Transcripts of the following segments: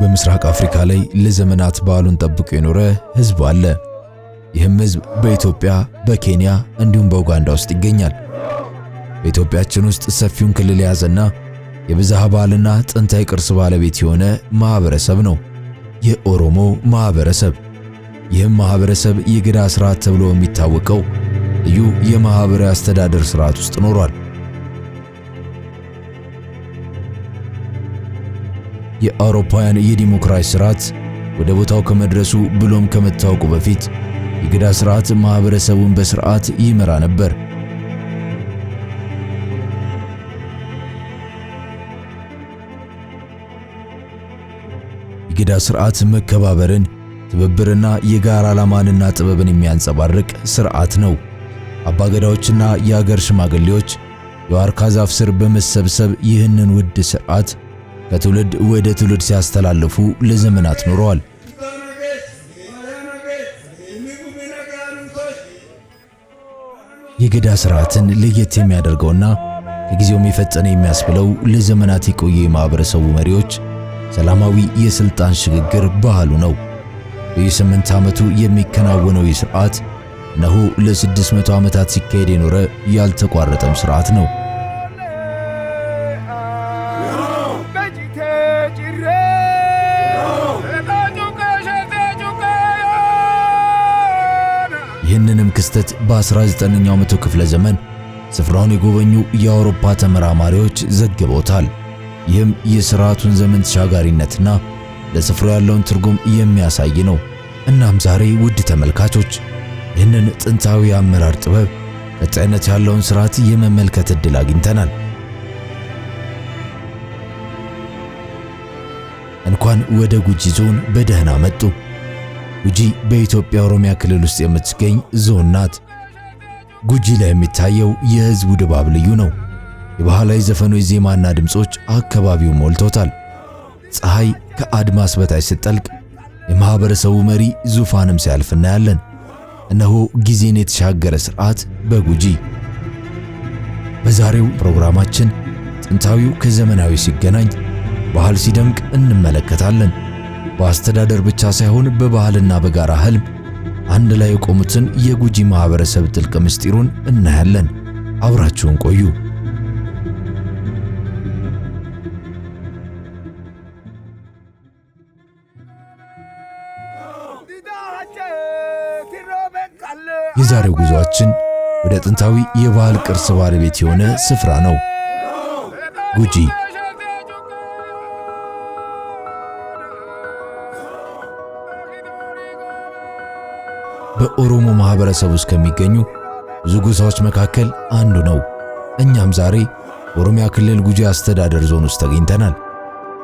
በምስራቅ አፍሪካ ላይ ለዘመናት ባህሉን ጠብቆ የኖረ ህዝብ አለ። ይህም ህዝብ በኢትዮጵያ፣ በኬንያ እንዲሁም በኡጋንዳ ውስጥ ይገኛል። በኢትዮጵያችን ውስጥ ሰፊውን ክልል የያዘና የብዝሃ ባህልና ጥንታዊ ቅርስ ባለቤት የሆነ ማህበረሰብ ነው የኦሮሞ ማህበረሰብ። ይህም ማህበረሰብ የገዳ ስርዓት ተብሎ የሚታወቀው ልዩ የማህበራዊ አስተዳደር ስርዓት ውስጥ ኖሯል። የአውሮፓውያን የዲሞክራሲ ስርዓት ወደ ቦታው ከመድረሱ ብሎም ከመታወቁ በፊት የገዳ ስርዓት ማህበረሰቡን በስርዓት ይመራ ነበር። የገዳ ስርዓት መከባበርን፣ ትብብርና የጋራ ዓላማንና ጥበብን የሚያንጸባርቅ ስርዓት ነው። አባገዳዎችና የአገር ሽማግሌዎች የዋርካ ዛፍ ስር በመሰብሰብ ይህንን ውድ ስርዓት ከትውልድ ወደ ትውልድ ሲያስተላልፉ ለዘመናት ኖረዋል። የገዳ ስርዓትን ለየት የሚያደርገውና ከጊዜው የፈጠነ የሚያስብለው ለዘመናት የቆየ የማህበረሰቡ መሪዎች ሰላማዊ የስልጣን ሽግግር ባህሉ ነው። በ8 ዓመቱ የሚከናወነው ይህ ስርዓት እነሆ ለ600 ዓመታት ሲካሄድ የኖረ ያልተቋረጠም ስርዓት ነው። ይህንንም ክስተት በ19ኛው መቶ ክፍለ ዘመን ስፍራውን የጎበኙ የአውሮፓ ተመራማሪዎች ዘግበውታል። ይህም የሥርዓቱን ዘመን ተሻጋሪነትና ለስፍራው ያለውን ትርጉም የሚያሳይ ነው። እናም ዛሬ ውድ ተመልካቾች ይህንን ጥንታዊ የአመራር ጥበብ፣ ቀጣይነት ያለውን ሥርዓት የመመልከት ዕድል አግኝተናል። እንኳን ወደ ጉጂ ዞን በደህና መጡ። ጉጂ በኢትዮጵያ ኦሮሚያ ክልል ውስጥ የምትገኝ ዞን ናት። ጉጂ ላይ የሚታየው የህዝቡ ድባብ ልዩ ነው። የባህላዊ ዘፈኖች ዜማና ድምጾች አካባቢውን ሞልቶታል። ፀሐይ ከአድማስ በታች ስትጠልቅ የማህበረሰቡ መሪ ዙፋንም ሲያልፍ እናያለን። እነሆ ጊዜን የተሻገረ ስርዓት በጉጂ። በዛሬው ፕሮግራማችን ጥንታዊው ከዘመናዊ ሲገናኝ፣ ባህል ሲደምቅ እንመለከታለን። በአስተዳደር ብቻ ሳይሆን በባህልና በጋራ ህልም አንድ ላይ የቆሙትን የጉጂ ማህበረሰብ ጥልቅ ምስጢሩን እናያለን። አብራችሁን ቆዩ። የዛሬው ጉዞአችን ወደ ጥንታዊ የባህል ቅርስ ባለቤት የሆነ ስፍራ ነው፣ ጉጂ። በኦሮሞ ማህበረሰብ ውስጥ ከሚገኙ ብዙ ጎሳዎች መካከል አንዱ ነው። እኛም ዛሬ በኦሮሚያ ክልል ጉጂ አስተዳደር ዞን ውስጥ ተገኝተናል።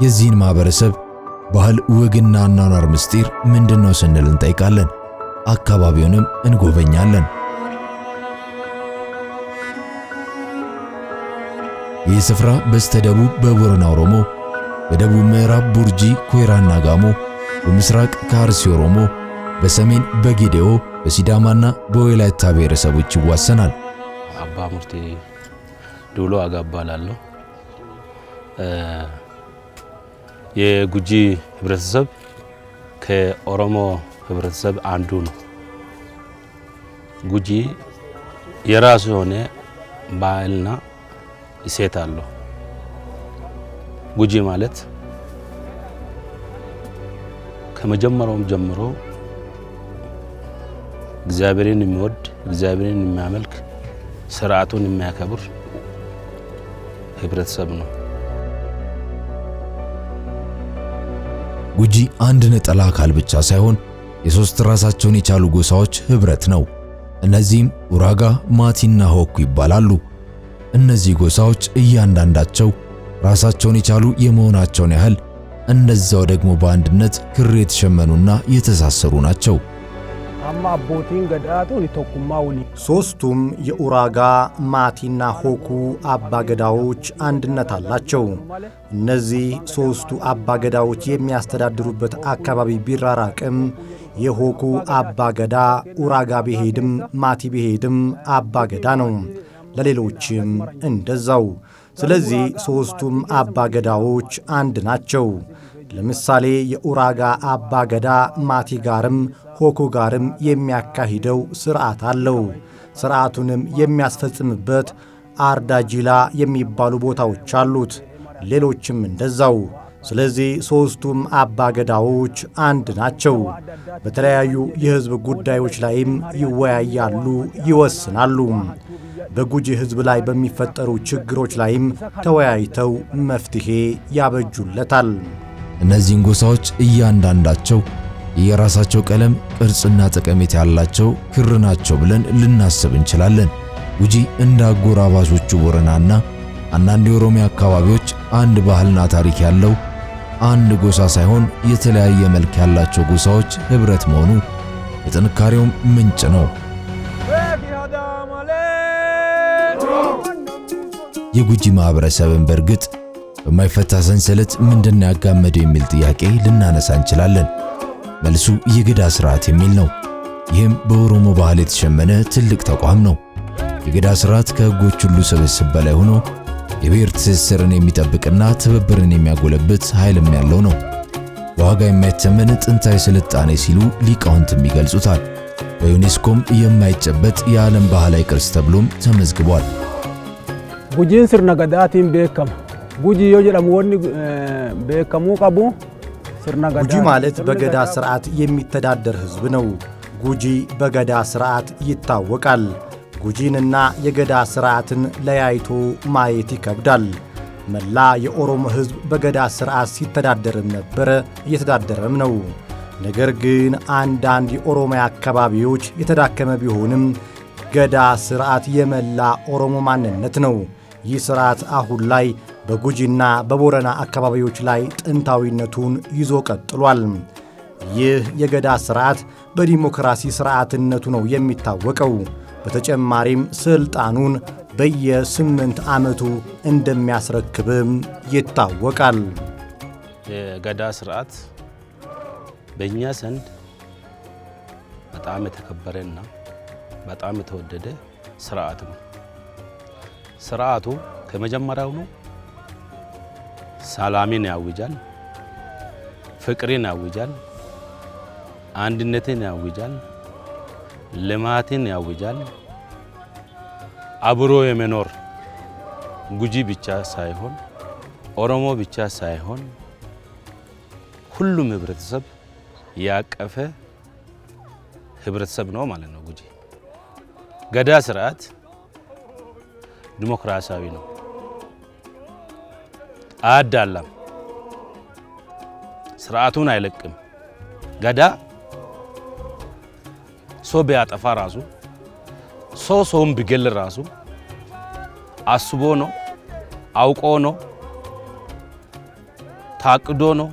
የዚህን ማህበረሰብ ባህል፣ ወግና አኗኗር ምስጢር ምንድነው ስንል እንጠይቃለን። አካባቢውንም እንጎበኛለን። ይህ ስፍራ በስተደቡብ በቦረና ኦሮሞ፣ በደቡብ ምዕራብ ቡርጂ ኮይራና ጋሞ፣ በምስራቅ ከአርሲ ኦሮሞ፣ በሰሜን በጌዴኦ፣ በሲዳማና በወላይታ ብሔረሰቦች ይዋሰናል። አባ ሙርቴ ዱሎ አጋባላለሁ። የጉጂ ህብረተሰብ ከኦሮሞ ህብረተሰብ አንዱ ነው። ጉጂ የራሱ የሆነ ባህልና እሴት አለው። ጉጂ ማለት ከመጀመሪያውም ጀምሮ እግዚአብሔርን የሚወድ፣ እግዚአብሔርን የሚያመልክ፣ ስርዓቱን የሚያከብር ህብረተሰብ ነው። ጉጂ አንድ ነጠላ አካል ብቻ ሳይሆን የሶስት ራሳቸውን የቻሉ ጎሳዎች ህብረት ነው። እነዚህም ኡራጋ፣ ማቲና ሆኩ ይባላሉ። እነዚህ ጎሳዎች እያንዳንዳቸው ራሳቸውን የቻሉ የመሆናቸውን ያህል እንደዛው ደግሞ በአንድነት ክር የተሸመኑና የተሳሰሩ ናቸው። ሶስቱም የኡራጋ፣ ማቲና ሆኩ አባገዳዎች አንድነት አላቸው። እነዚህ ሶስቱ አባገዳዎች የሚያስተዳድሩበት አካባቢ ቢራራቅም የሆኩ አባገዳ ኡራጋ ቢሄድም ማቲ ቢሄድም አባገዳ ነው። ለሌሎችም እንደዛው። ስለዚህ ሶስቱም አባገዳዎች አንድ ናቸው። ለምሳሌ የኡራጋ አባ ገዳ ማቲ ጋርም ሆኮ ጋርም የሚያካሂደው ሥርዓት አለው። ሥርዓቱንም የሚያስፈጽምበት አርዳጂላ የሚባሉ ቦታዎች አሉት። ሌሎችም እንደዛው። ስለዚህ ሦስቱም አባ ገዳዎች አንድ ናቸው። በተለያዩ የሕዝብ ጉዳዮች ላይም ይወያያሉ፣ ይወስናሉ። በጉጂ ሕዝብ ላይ በሚፈጠሩ ችግሮች ላይም ተወያይተው መፍትሔ ያበጁለታል። እነዚህን ጎሳዎች እያንዳንዳቸው የራሳቸው ቀለም፣ ቅርጽና ጠቀሜታ ያላቸው ክር ናቸው ብለን ልናስብ እንችላለን። ጉጂ እንደ አጎራባሾቹ ቦረናና አንዳንድ የኦሮሚያ አካባቢዎች አንድ ባህልና ታሪክ ያለው አንድ ጎሳ ሳይሆን የተለያየ መልክ ያላቸው ጎሳዎች ኅብረት መሆኑ የጥንካሬውም ምንጭ ነው። የጉጂ ማህበረሰብን በእርግጥ በማይፈታ ሰንሰለት ምንድን ያጋመደው የሚል ጥያቄ ልናነሳ እንችላለን። መልሱ የገዳ ሥርዓት የሚል ነው። ይህም በኦሮሞ ባህል የተሸመነ ትልቅ ተቋም ነው። የገዳ ሥርዓት ከሕጎች ሁሉ ስብስብ በላይ ሆኖ የብሔር ትስስርን የሚጠብቅና ትብብርን የሚያጎለብት ኃይልም ያለው ነው። በዋጋ የማይተመን ጥንታዊ ስልጣኔ ሲሉ ሊቃውንትም ይገልጹታል። በዩኔስኮም የማይጨበጥ የዓለም ባህላዊ ቅርስ ተብሎም ተመዝግቧል። ጉጂን ስርነ ገዳቲን ቤከም ጉጂ የጀለሙ ወኒ ቤከሙ ቀቡ ስርነ ገዳ ጉጂ ማለት በገዳ ሥርዓት የሚተዳደር ሕዝብ ነው። ጉጂ በገዳ ሥርዓት ይታወቃል። ጉጂንና የገዳ ሥርዓትን ለያይቶ ማየት ይከብዳል። መላ የኦሮሞ ሕዝብ በገዳ ሥርዓት ሲተዳደርም ነበረ፣ እየተዳደረም ነው። ነገር ግን አንዳንድ የኦሮሚያ አካባቢዎች የተዳከመ ቢሆንም ገዳ ሥርዓት የመላ ኦሮሞ ማንነት ነው። ይህ ሥርዓት አሁን ላይ በጉጂና በቦረና አካባቢዎች ላይ ጥንታዊነቱን ይዞ ቀጥሏል። ይህ የገዳ ሥርዓት በዲሞክራሲ ሥርዓትነቱ ነው የሚታወቀው። በተጨማሪም ሥልጣኑን በየ8 ዓመቱ እንደሚያስረክብም ይታወቃል። የገዳ ሥርዓት በእኛ ዘንድ በጣም የተከበረና በጣም የተወደደ ሥርዓት ነው። ሥርዓቱ ከመጀመሪያው ነው ሰላምን ያውጃል፣ ፍቅርን ያውጃል፣ አንድነትን ያውጃል፣ ልማትን ያውጃል። አብሮ የመኖር ጉጂ ብቻ ሳይሆን ኦሮሞ ብቻ ሳይሆን ሁሉም ህብረተሰብ ያቀፈ ህብረተሰብ ነው ማለት ነው። ጉጂ ገዳ ሥርዓት ዲሞክራሲያዊ ነው፣ አያዳላም፣ ሥርዓቱን አይለቅም። ገዳ ሰው ቢያጠፋ ራሱ ሰውን ቢገል ራሱ አስቦ ነው፣ አውቆ ነው፣ ታቅዶ ነው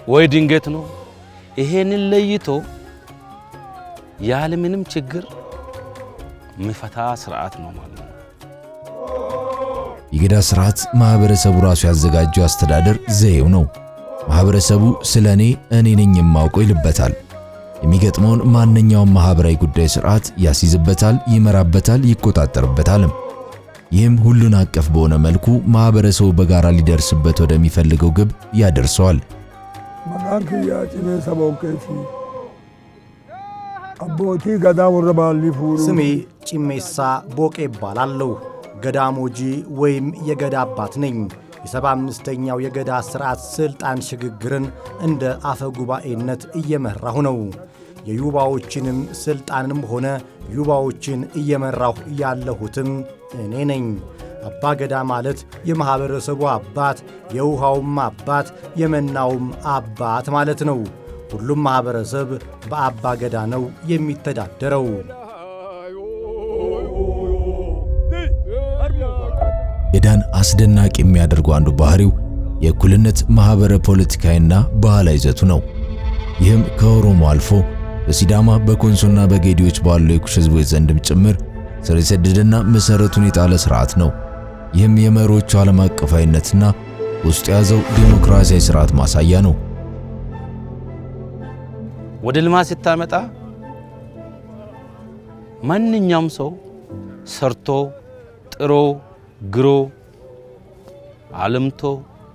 ወይ ድንገት ነው። ይሄንን ለይቶ ያለምንም ችግር የሚፈታ ሥርዓት ነው ማለት ነው። የገዳ ሥርዓት ማህበረሰቡ ራሱ ያዘጋጀው አስተዳደር ዘዬው ነው። ማህበረሰቡ ስለኔ እኔ ነኝ የማውቀው ይልበታል። የሚገጥመውን ማንኛውም ማህበራዊ ጉዳይ ሥርዓት ያስይዝበታል፣ ይመራበታል፣ ይቆጣጠርበታልም። ይህም ሁሉን አቀፍ በሆነ መልኩ ማህበረሰቡ በጋራ ሊደርስበት ወደሚፈልገው ግብ ያደርሰዋል። መጋንክያ ጭሜ ሰቦንኬቲ አቦቲ ገዳ ወረባሊ ፉሩ ስሜ ጭሜሳ ቦቄ ይባላለሁ። ገዳ ሞጂ ወይም የገዳ አባት ነኝ። የ75ኛው የገዳ ሥርዓት ሥልጣን ሽግግርን እንደ አፈ ጉባኤነት እየመራሁ ነው። የዩባዎችንም ሥልጣንም ሆነ ዩባዎችን እየመራሁ ያለሁትም እኔ ነኝ። አባ ገዳ ማለት የማኅበረሰቡ አባት፣ የውሃውም አባት፣ የመናውም አባት ማለት ነው። ሁሉም ማኅበረሰብ በአባ ገዳ ነው የሚተዳደረው። ገዳን አስደናቂ የሚያደርገው አንዱ ባህሪው የእኩልነት ማኅበረ ፖለቲካዊና ባህላዊ ይዘቱ ነው። ይህም ከኦሮሞ አልፎ በሲዳማ በኮንሶና በጌዲዎች ባሉ የኩሽ ሕዝቦች ዘንድም ጭምር ስር የሰደደና መሠረቱን የጣለ ሥርዓት ነው። ይህም የመሪዎቹ ዓለም አቀፋዊነትና ውስጡ የያዘው ዲሞክራሲያዊ ሥርዓት ማሳያ ነው። ወደ ልማት ስታመጣ ማንኛውም ሰው ሰርቶ ጥሮ ግሮ አለምቶ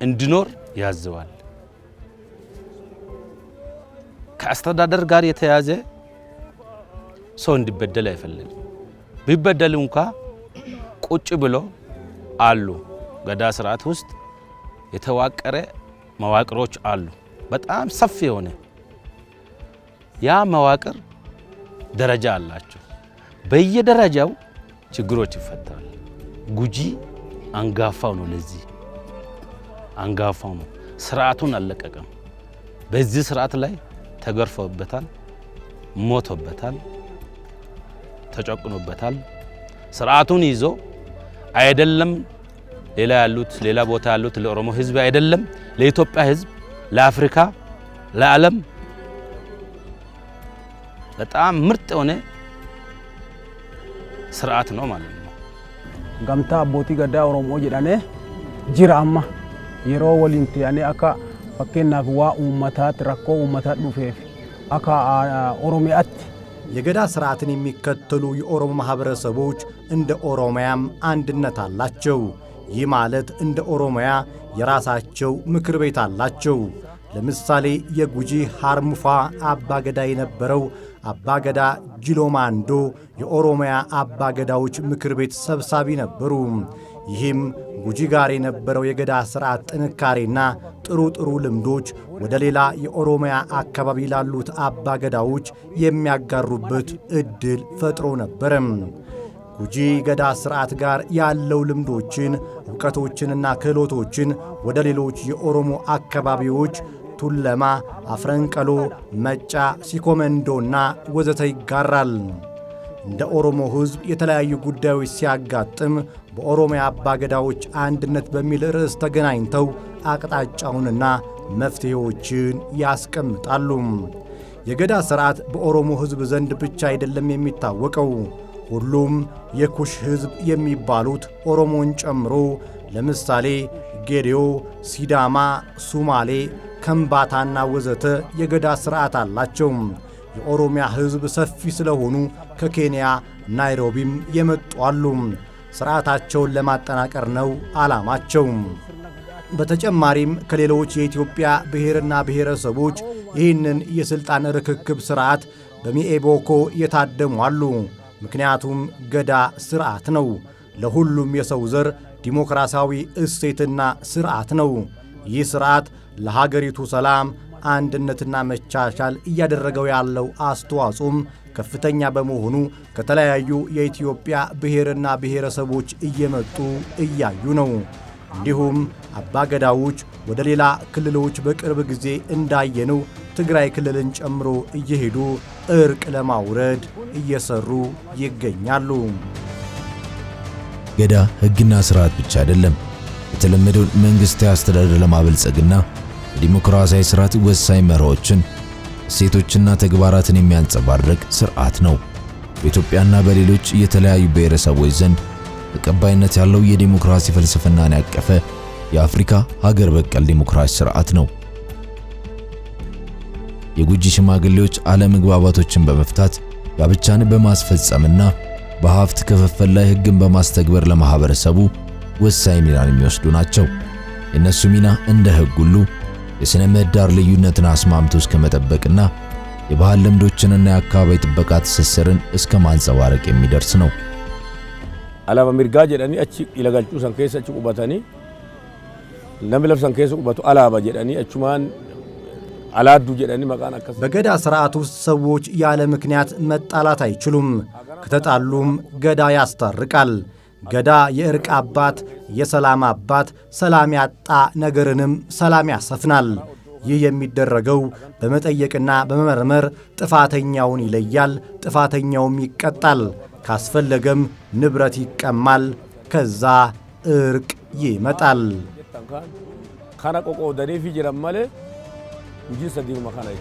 እንዲኖር ያዘዋል። ከአስተዳደር ጋር የተያዘ ሰው እንዲበደል አይፈልግም። ቢበደል እንኳ ቁጭ ብሎ አሉ። ገዳ ስርዓት ውስጥ የተዋቀረ መዋቅሮች አሉ። በጣም ሰፊ የሆነ ያ መዋቅር ደረጃ አላቸው። በየደረጃው ችግሮች ይፈታሉ። ጉጂ አንጋፋው ነው። ለዚህ አንጋፋው ነው። ስርዓቱን አለቀቀም። በዚህ ስርዓት ላይ ተገርፎበታል፣ ሞቶበታል፣ ተጨቁኖበታል። ስርዓቱን ይዞ አይደለም ሌላ ቦታ ያሉት ለኦሮሞ ህዝብ አይደለም ለኢትዮጵያ ህዝብ፣ ለአፍሪካ፣ ለዓለም በጣም ምርጥ የሆነ ስርዓት ነው ማለት ነው። ገምታ አቦቲ ገዳ ኦሮሞ ጀዳኔ ጅራማ የሮ ወሊንት ያኔ አካ ፈከናፍ ዋ ኡመታት ረኮ ኡመታት ዱፌፍ አካ ኦሮሚያት የገዳ ስርዓትን የሚከተሉ የኦሮሞ ማህበረሰቦች እንደ ኦሮሚያም አንድነት አላቸው። ይህ ማለት እንደ ኦሮሚያ የራሳቸው ምክር ቤት አላቸው። ለምሳሌ የጉጂ ሃርሙፋ አባገዳ የነበረው አባገዳ ጅሎማንዶ የኦሮሚያ አባገዳዎች ምክር ቤት ሰብሳቢ ነበሩ። ይህም ጉጂ ጋር የነበረው የገዳ ስርዓት ጥንካሬና ጥሩ ልምዶች ወደ ሌላ የኦሮሚያ አካባቢ ላሉት አባገዳዎች የሚያጋሩበት እድል ፈጥሮ ነበር። ጉጂ ገዳ ስርዓት ጋር ያለው ልምዶችን፣ ዕውቀቶችንና ክህሎቶችን ወደ ሌሎች የኦሮሞ አካባቢዎች ቱለማ፣ አፍረንቀሎ፣ መጫ፣ ሲኮመንዶና ወዘተ ይጋራል። እንደ ኦሮሞ ሕዝብ የተለያዩ ጉዳዮች ሲያጋጥም በኦሮሚያ አባገዳዎች አንድነት በሚል ርዕስ ተገናኝተው አቅጣጫውንና መፍትሄዎችን ያስቀምጣሉ። የገዳ ስርዓት በኦሮሞ ሕዝብ ዘንድ ብቻ አይደለም የሚታወቀው። ሁሉም የኩሽ ሕዝብ የሚባሉት ኦሮሞን ጨምሮ ለምሳሌ ጌዴዮ፣ ሲዳማ፣ ሱማሌ፣ ከምባታና ወዘተ የገዳ ስርዓት አላቸው። የኦሮሚያ ሕዝብ ሰፊ ስለሆኑ ከኬንያ ናይሮቢም የመጡ አሉ። ስርዓታቸውን ለማጠናቀር ነው ዓላማቸው። በተጨማሪም ከሌሎች የኢትዮጵያ ብሔርና ብሔረሰቦች ይህንን የሥልጣን ርክክብ ስርዓት በሚኤቦኮ የታደሙ አሉ። ምክንያቱም ገዳ ስርዓት ነው። ለሁሉም የሰው ዘር ዲሞክራሲያዊ እሴትና ስርዓት ነው። ይህ ስርዓት ለሀገሪቱ ሰላም፣ አንድነትና መቻቻል እያደረገው ያለው አስተዋጽኦም ከፍተኛ በመሆኑ ከተለያዩ የኢትዮጵያ ብሔርና ብሔረሰቦች እየመጡ እያዩ ነው። እንዲሁም አባገዳዎች ወደ ሌላ ክልሎች በቅርብ ጊዜ እንዳየነው ትግራይ ክልልን ጨምሮ እየሄዱ እርቅ ለማውረድ እየሰሩ ይገኛሉ። ገዳ ሕግና ስርዓት ብቻ አይደለም። የተለመደውን መንግስታዊ አስተዳደር ለማበልጸግና የዲሞክራሲያዊ ስርዓት ወሳኝ መርሆችን፣ እሴቶችና ተግባራትን የሚያንጸባርቅ ስርዓት ነው። በኢትዮጵያና በሌሎች የተለያዩ ብሔረሰቦች ዘንድ ተቀባይነት ያለው የዲሞክራሲ ፍልስፍናን ያቀፈ የአፍሪካ ሀገር በቀል ዲሞክራሲ ስርዓት ነው። የጉጂ ሽማግሌዎች አለመግባባቶችን በመፍታት ጋብቻን በማስፈጸምና በሀብት ክፍፍል ላይ ሕግን በማስተግበር ለማህበረሰቡ ወሳኝ ሚናን የሚወስዱ ናቸው። የእነሱ ሚና እንደ ሕግ ሁሉ የሥነ ምህዳር ልዩነትን አስማምቶ እስከ መጠበቅና የባህል ልምዶችንና የአካባቢ ጥበቃ ትስስርን እስከ ማንጸባረቅ የሚደርስ ነው። አላባ ሚርጋ ጀዳኒ አቺ ይለጋልቹ ሰንከሰ አቺ ቁባታኒ ለምለፍ ሰንከሰ ቁባቱ አላባ ጀዳኒ አቹማን አላዱ ጀዳኒ መቃን አከሰ በገዳ ስርዓት ውስጥ ሰዎች ያለ ምክንያት መጣላት አይችሉም። ከተጣሉም ገዳ ያስታርቃል። ገዳ የእርቅ አባት፣ የሰላም አባት፣ ሰላም ያጣ ነገርንም ሰላም ያሰፍናል። ይህ የሚደረገው በመጠየቅና በመመርመር ጥፋተኛውን ይለያል፣ ጥፋተኛውም ይቀጣል። ካስፈለገም ንብረት ይቀማል። ከዛ እርቅ ይመጣል። ካና ቆቆ ደኔፊ ጅረማለ ጉጂ ሰዲሩ መካናይ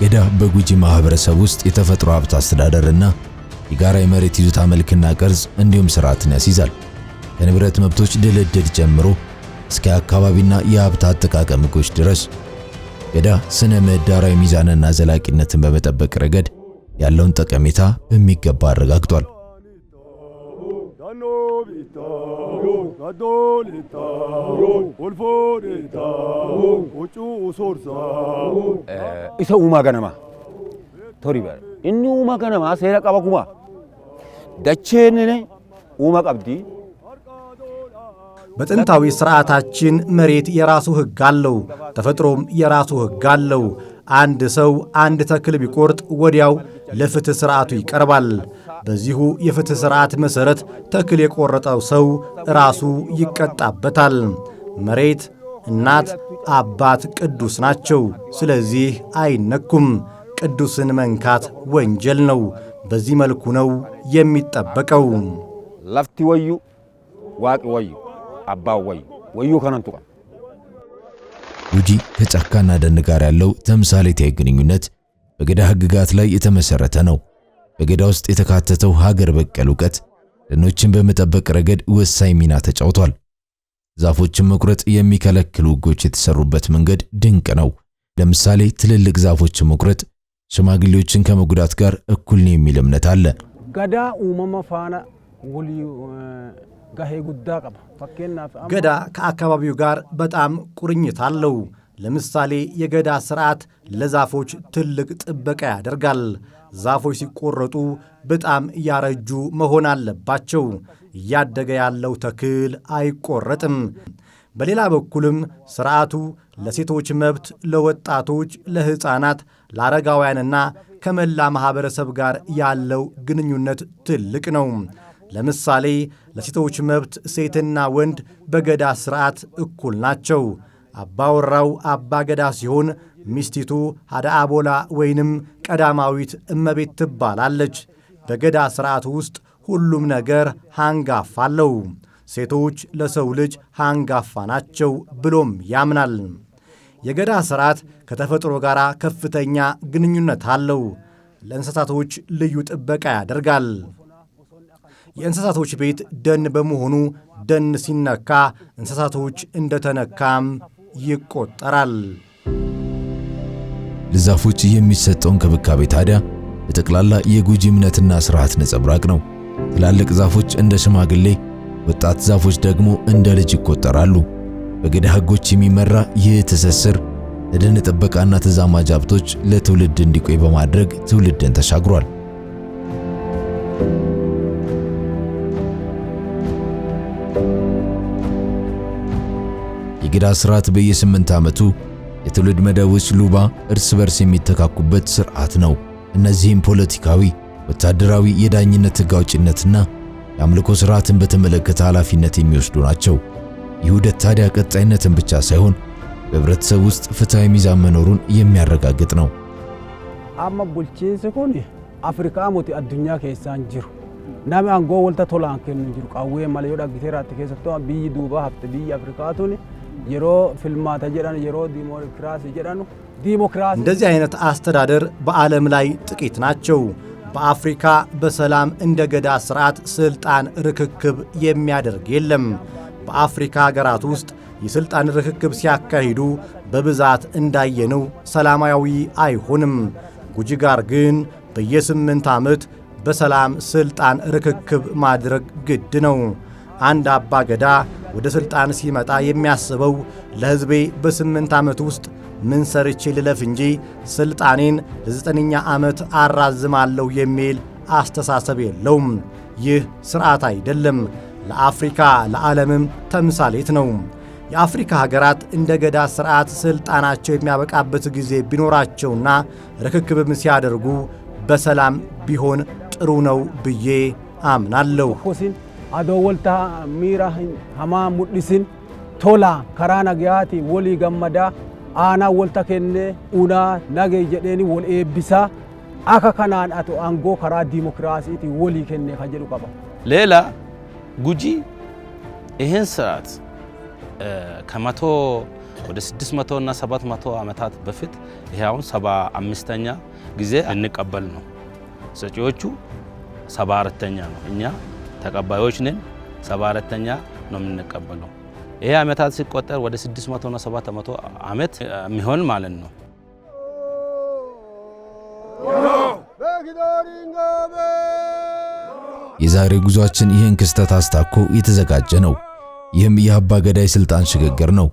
ገዳ በጉጂ ማህበረሰብ ውስጥ የተፈጥሮ ሀብት አስተዳደርና የጋራ የመሬት ይዞታ መልክና ቅርጽ እንዲሁም ስርዓትን ያስይዛል። ከንብረት መብቶች ድልድል ጀምሮ እስከ አካባቢና የሀብት አጠቃቀም ሕጎች ድረስ ገዳ ስነ ምህዳራዊ ሚዛንና ዘላቂነትን በመጠበቅ ረገድ ያለውን ጠቀሜታ በሚገባ አረጋግጧል። isa uumaa ganamaa torii bara inni uumaa ganamaa seera qaba kuma dacheen uumaa qabdi. በጥንታዊ ስርዓታችን መሬት የራሱ ሕግ አለው፣ ተፈጥሮም የራሱ ሕግ አለው። አንድ ሰው አንድ ተክል ቢቆርጥ ወዲያው ለፍትህ ስርዓቱ ይቀርባል። በዚሁ የፍትህ ስርዓት መሰረት ተክል የቆረጠው ሰው ራሱ ይቀጣበታል። መሬት፣ እናት፣ አባት ቅዱስ ናቸው። ስለዚህ አይነኩም። ቅዱስን መንካት ወንጀል ነው። በዚህ መልኩ ነው የሚጠበቀው። lafti wayyu waaqi wayyu abbaa wayyu ከነንቱ ቀን ጉጂ ከጫካና ደን ጋር ያለው ተምሳሌታዊ ግንኙነት በገዳ ህግጋት ላይ የተመሰረተ ነው። በገዳ ውስጥ የተካተተው ሀገር በቀል ዕውቀት ደኖችን በመጠበቅ ረገድ ወሳኝ ሚና ተጫውቷል። ዛፎችን መቁረጥ የሚከለክሉ ህጎች የተሰሩበት መንገድ ድንቅ ነው። ለምሳሌ ትልልቅ ዛፎችን መቁረጥ ሽማግሌዎችን ከመጉዳት ጋር እኩል ነው የሚል እምነት አለ። ገዳ ኡመማ ፋና ወሊ ጋሄ ጉዳ ቀባ ገዳ ከአካባቢው ጋር በጣም ቁርኝት አለው። ለምሳሌ የገዳ ስርዓት ለዛፎች ትልቅ ጥበቃ ያደርጋል። ዛፎች ሲቆረጡ በጣም ያረጁ መሆን አለባቸው። እያደገ ያለው ተክል አይቆረጥም። በሌላ በኩልም ስርዓቱ ለሴቶች መብት፣ ለወጣቶች፣ ለሕፃናት፣ ለአረጋውያንና ከመላ ማህበረሰብ ጋር ያለው ግንኙነት ትልቅ ነው። ለምሳሌ ለሴቶች መብት ሴትና ወንድ በገዳ ስርዓት እኩል ናቸው። አባወራው አባ ገዳ ሲሆን ሚስቲቱ ሀዳ አቦላ ወይንም ቀዳማዊት እመቤት ትባላለች። በገዳ ስርዓት ውስጥ ሁሉም ነገር ሃንጋፋ አለው። ሴቶች ለሰው ልጅ ሃንጋፋ ናቸው ብሎም ያምናል። የገዳ ስርዓት ከተፈጥሮ ጋር ከፍተኛ ግንኙነት አለው። ለእንስሳቶች ልዩ ጥበቃ ያደርጋል። የእንስሳቶች ቤት ደን በመሆኑ ደን ሲነካ እንስሳቶች እንደተነካም ይቆጠራል። ለዛፎች የሚሰጠው እንክብካቤ ታዲያ በጠቅላላ የጉጂ እምነትና ስርዓት ነጸብራቅ ነው። ትላልቅ ዛፎች እንደ ሽማግሌ፣ ወጣት ዛፎች ደግሞ እንደ ልጅ ይቆጠራሉ። በገዳ ህጎች የሚመራ ይህ ትስስር ለደን ጥበቃና ተዛማጅ ሀብቶች ለትውልድ እንዲቆይ በማድረግ ትውልድን ተሻግሯል። የገዳ ስርዓት በየ8 ዓመቱ የትውልድ መደቦች ሉባ እርስ በርስ የሚተካኩበት ስርዓት ነው። እነዚህም ፖለቲካዊ፣ ወታደራዊ፣ የዳኝነት ህግ አውጭነትና የአምልኮ ስርዓትን በተመለከተ ኃላፊነት የሚወስዱ ናቸው። ይህ ዑደት ታዲያ ቀጣይነትን ብቻ ሳይሆን በህብረተሰብ ውስጥ ፍትሃዊ ሚዛን መኖሩን የሚያረጋግጥ ነው። አማ ቡልቺንስ ኩን አፍሪካ ሞቲ አዱኛ ኬሳን ጅሩ ናሚ አንጎ ወልታ ቶላን ከን ጅሩ ቃዌ ማለዮ ዳግቴራት ከሰቶ ቢይ ዱባ ሀብት ቢይ አፍሪካቱን የሮ ፊልማታ ጀዳን የሮ ዲሞክራሲ ጀዳኑ ዲሞክራሲ እንደዚህ አይነት አስተዳደር በዓለም ላይ ጥቂት ናቸው። በአፍሪካ በሰላም እንደ ገዳ ስርዓት ስልጣን ርክክብ የሚያደርግ የለም። በአፍሪካ ሀገራት ውስጥ የስልጣን ርክክብ ሲያካሂዱ በብዛት እንዳየነው ሰላማዊ አይሆንም። ጉጂ ጋር ግን በየ8 ዓመት በሰላም ስልጣን ርክክብ ማድረግ ግድ ነው። አንድ አባ ገዳ ወደ ስልጣን ሲመጣ የሚያስበው ለህዝቤ በ8 ዓመት ውስጥ ምን ሰርቼ ልለፍ እንጂ ስልጣኔን ለ9ኛ ዓመት አራዝማለሁ የሚል አስተሳሰብ የለውም። ይህ ስርዓት አይደለም። ለአፍሪካ ለዓለምም ተምሳሌት ነው። የአፍሪካ ሀገራት እንደ ገዳ ስርዓት ስልጣናቸው የሚያበቃበት ጊዜ ቢኖራቸውና ርክክብም ሲያደርጉ በሰላም ቢሆን ጥሩ ነው ብዬ አምናለሁ። ሁሲን አዶወልታ ሚራ ሀማ ሙድሲን ቶላ ከራና ጊያቲ ወሊ ገመዳ አና ወልታ ከነ ኡና ናገ ጀዴኒ ወል ኤቢሳ አካ ከናን አቶ አንጎ ከራ ዲሞክራሲቲ ወሊ ከነ ከጀሉ ቀባ ሌላ ጉጂ ይህን ስርዓት ከመቶ ወደ 600 እና 700 ዓመታት በፊት ይሄ አሁን 75ኛ ጊዜ እንቀበል ነው። ሰጪዎቹ 74ኛ ነው። እኛ ተቀባዮች ነን። 74ኛ ነው የምንቀበለው። ይሄ ዓመታት ሲቆጠር ወደ 600 እና 700 ዓመት የሚሆን ማለት ነው። የዛሬ ጉዟችን ይህን ክስተት አስታኮ የተዘጋጀ ነው። ይህም የአባ ገዳ ስልጣን ሽግግር ነው።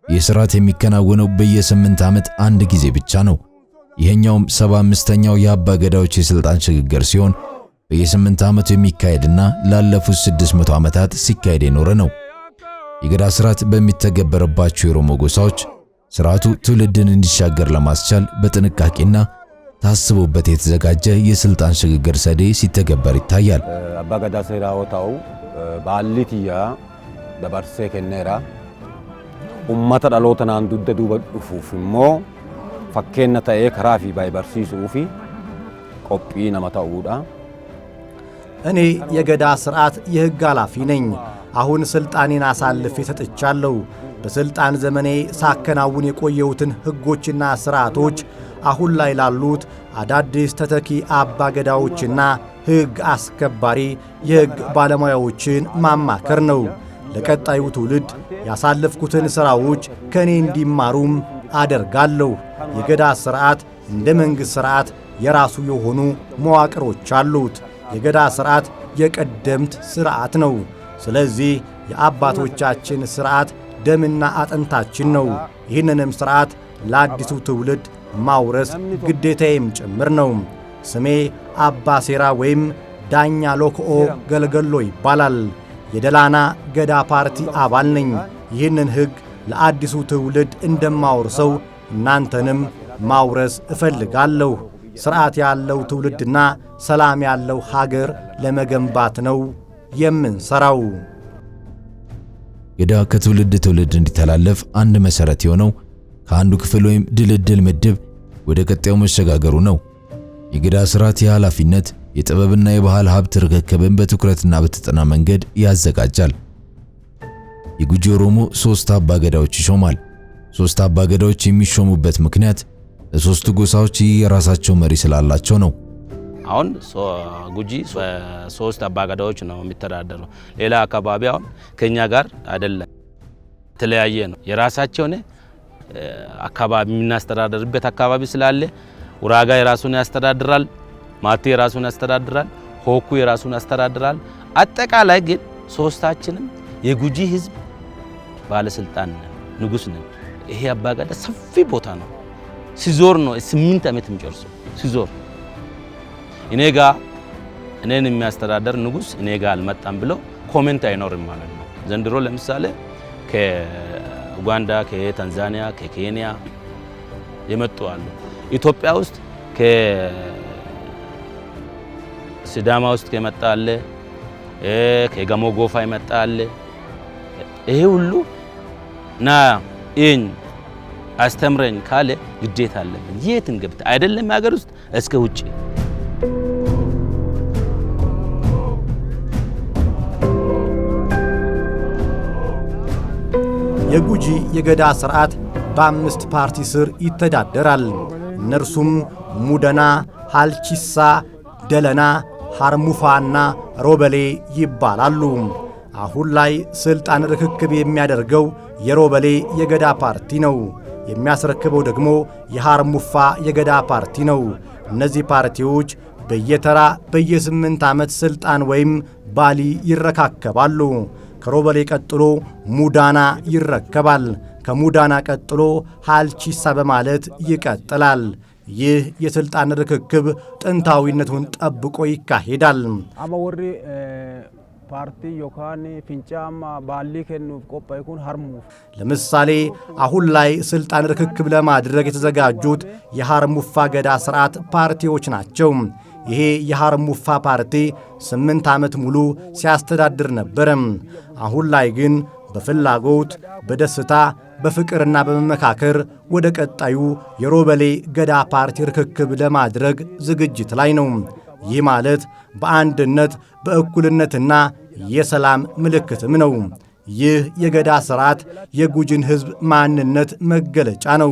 ይህ ስርዓት የሚከናወነው በየ8 ዓመት አንድ ጊዜ ብቻ ነው። ይሄኛውም 75ኛው የአባ ገዳዎች የስልጣን ሽግግር ሲሆን በየ8 ዓመቱ የሚካሄድና ላለፉት 600 ዓመታት ሲካሄድ የኖረ ነው። የገዳ ስርዓት በሚተገበረባቸው የኦሮሞ ጎሳዎች ስርዓቱ ትውልድን እንዲሻገር ለማስቻል በጥንቃቄና ታስቦበት የተዘጋጀ የስልጣን ሽግግር ዘዴ ሲተገበር ይታያል። አባ ገዳ ሴራዎታው ባሊቲያ ደበርሴ ከነራ ኡመተ ዳሎተናን ዱደ ዱበ ዱፉፍሞ ፈከነ ተኤ ከራፊ ባይበርሲሱፊ ቆጲ ነመታውዳ እኔ የገዳ ስርዓት የሕግ ኃላፊ ነኝ። አሁን ስልጣኔን አሳልፌ ሰጥቻለሁ። በስልጣን ዘመኔ ሳከናውን የቆየሁትን ሕጎችና ስርዓቶች አሁን ላይ ላሉት አዳዲስ ተተኪ አባ ገዳዎችና ሕግ አስከባሪ የሕግ ባለሙያዎችን ማማከር ነው። ለቀጣዩ ትውልድ ያሳለፍኩትን ሥራዎች ከኔ እንዲማሩም አደርጋለሁ። የገዳ ስርዓት እንደ መንግሥት ስርዓት የራሱ የሆኑ መዋቅሮች አሉት። የገዳ ስርዓት የቀደምት ስርዓት ነው። ስለዚህ የአባቶቻችን ስርዓት ደምና አጥንታችን ነው። ይህንንም ስርዓት ለአዲሱ ትውልድ ማውረስ ግዴታዬም ጭምር ነው። ስሜ አባ ሴራ ወይም ዳኛ ሎክኦ ገልገሎ ይባላል። የደላና ገዳ ፓርቲ አባል ነኝ። ይህንን ሕግ ለአዲሱ ትውልድ እንደማወርሰው እናንተንም ማውረስ እፈልጋለሁ። ስርዓት ያለው ትውልድና ሰላም ያለው ሀገር ለመገንባት ነው የምንሰራው። ገዳ ከትውልድ ትውልድ እንዲተላለፍ አንድ መሰረት የሆነው ከአንዱ ክፍል ወይም ድልድል ምድብ ወደ ቀጣዩ መሸጋገሩ ነው። የገዳ ስርዓት የኃላፊነት የጥበብና የባህል ሀብት ርክክብን በትኩረትና በተጠና መንገድ ያዘጋጃል። የጉጂ ኦሮሞ 3 አባ ገዳዎች ይሾማል። 3 አባ ገዳዎች የሚሾሙበት ምክንያት ለሶስቱ ጎሳዎች የራሳቸው መሪ ስላላቸው ነው። አሁን ጉጂ 3 አባ ገዳዎች ነው የሚተዳደሩ። ሌላ አካባቢ አሁን ከኛ ጋር አይደለም፣ የተለያየ ነው። የራሳቸው አካባቢ የምናስተዳደርበት አካባቢ ስላለ ውራጋ የራሱን ያስተዳድራል፣ ማቴ የራሱን ያስተዳድራል፣ ሆኩ የራሱን ያስተዳድራል። አጠቃላይ ግን ሶስታችንም የጉጂ ህዝብ ባለስልጣን ነን፣ ንጉስ ነን። ይሄ አባ ገዳ ሰፊ ቦታ ነው። ሲዞር ነው 8 ዓመት የሚጨርሰው ሲዞር። እኔን የሚያስተዳደር ንጉስ እኔ ጋር አልመጣም ብሎ ኮሜንት አይኖርም ማለት ነው። ዘንድሮ ለምሳሌ ከኡጋንዳ፣ ከታንዛኒያ፣ ከኬንያ የመጡ አሉ። ኢትዮጵያ ውስጥ ከሲዳማ ውስጥ የመጣ አለ፣ ከጋሞ ጎፋ የመጣ አለ። ይሄ ሁሉ ና ኢን አስተምረኝ ካለ ግዴታ አለብን። የትን ገብታ አይደለም ሀገር ውስጥ እስከ ውጪ። የጉጂ የገዳ ስርዓት በ5 ፓርቲ ስር ይተዳደራል። እነርሱም ሙደና፣ ሃልቺሳ፣ ደለና፣ ሃርሙፋና ሮበሌ ይባላሉ። አሁን ላይ ስልጣን ርክክብ የሚያደርገው የሮበሌ የገዳ ፓርቲ ነው። የሚያስረክበው ደግሞ የሃርሙፋ የገዳ ፓርቲ ነው። እነዚህ ፓርቲዎች በየተራ በየ8 ዓመት ስልጣን ወይም ባሊ ይረካከባሉ። ከሮበሌ ቀጥሎ ሙዳና ይረከባል። ከሙዳና ቀጥሎ ሃልቺሳ በማለት ይቀጥላል። ይህ የስልጣን ርክክብ ጥንታዊነቱን ጠብቆ ይካሄዳል። አማወሪ ፓርቲ ዮካን ፊንጫማ ባሊ ከኑ ቆጳይኩን ሃርሙፍ ለምሳሌ አሁን ላይ ስልጣን ርክክብ ለማድረግ የተዘጋጁት የሃርሙፋ ገዳ ስርዓት ፓርቲዎች ናቸው። ይሄ የሃርሙፋ ፓርቲ 8 ዓመት ሙሉ ሲያስተዳድር ነበር። አሁን ላይ ግን በፍላጎት በደስታ በፍቅርና በመመካከር ወደ ቀጣዩ የሮበሌ ገዳ ፓርቲ ርክክብ ለማድረግ ዝግጅት ላይ ነው። ይህ ማለት በአንድነት በእኩልነትና የሰላም ምልክትም ነው። ይህ የገዳ ስርዓት የጉጂን ህዝብ ማንነት መገለጫ ነው።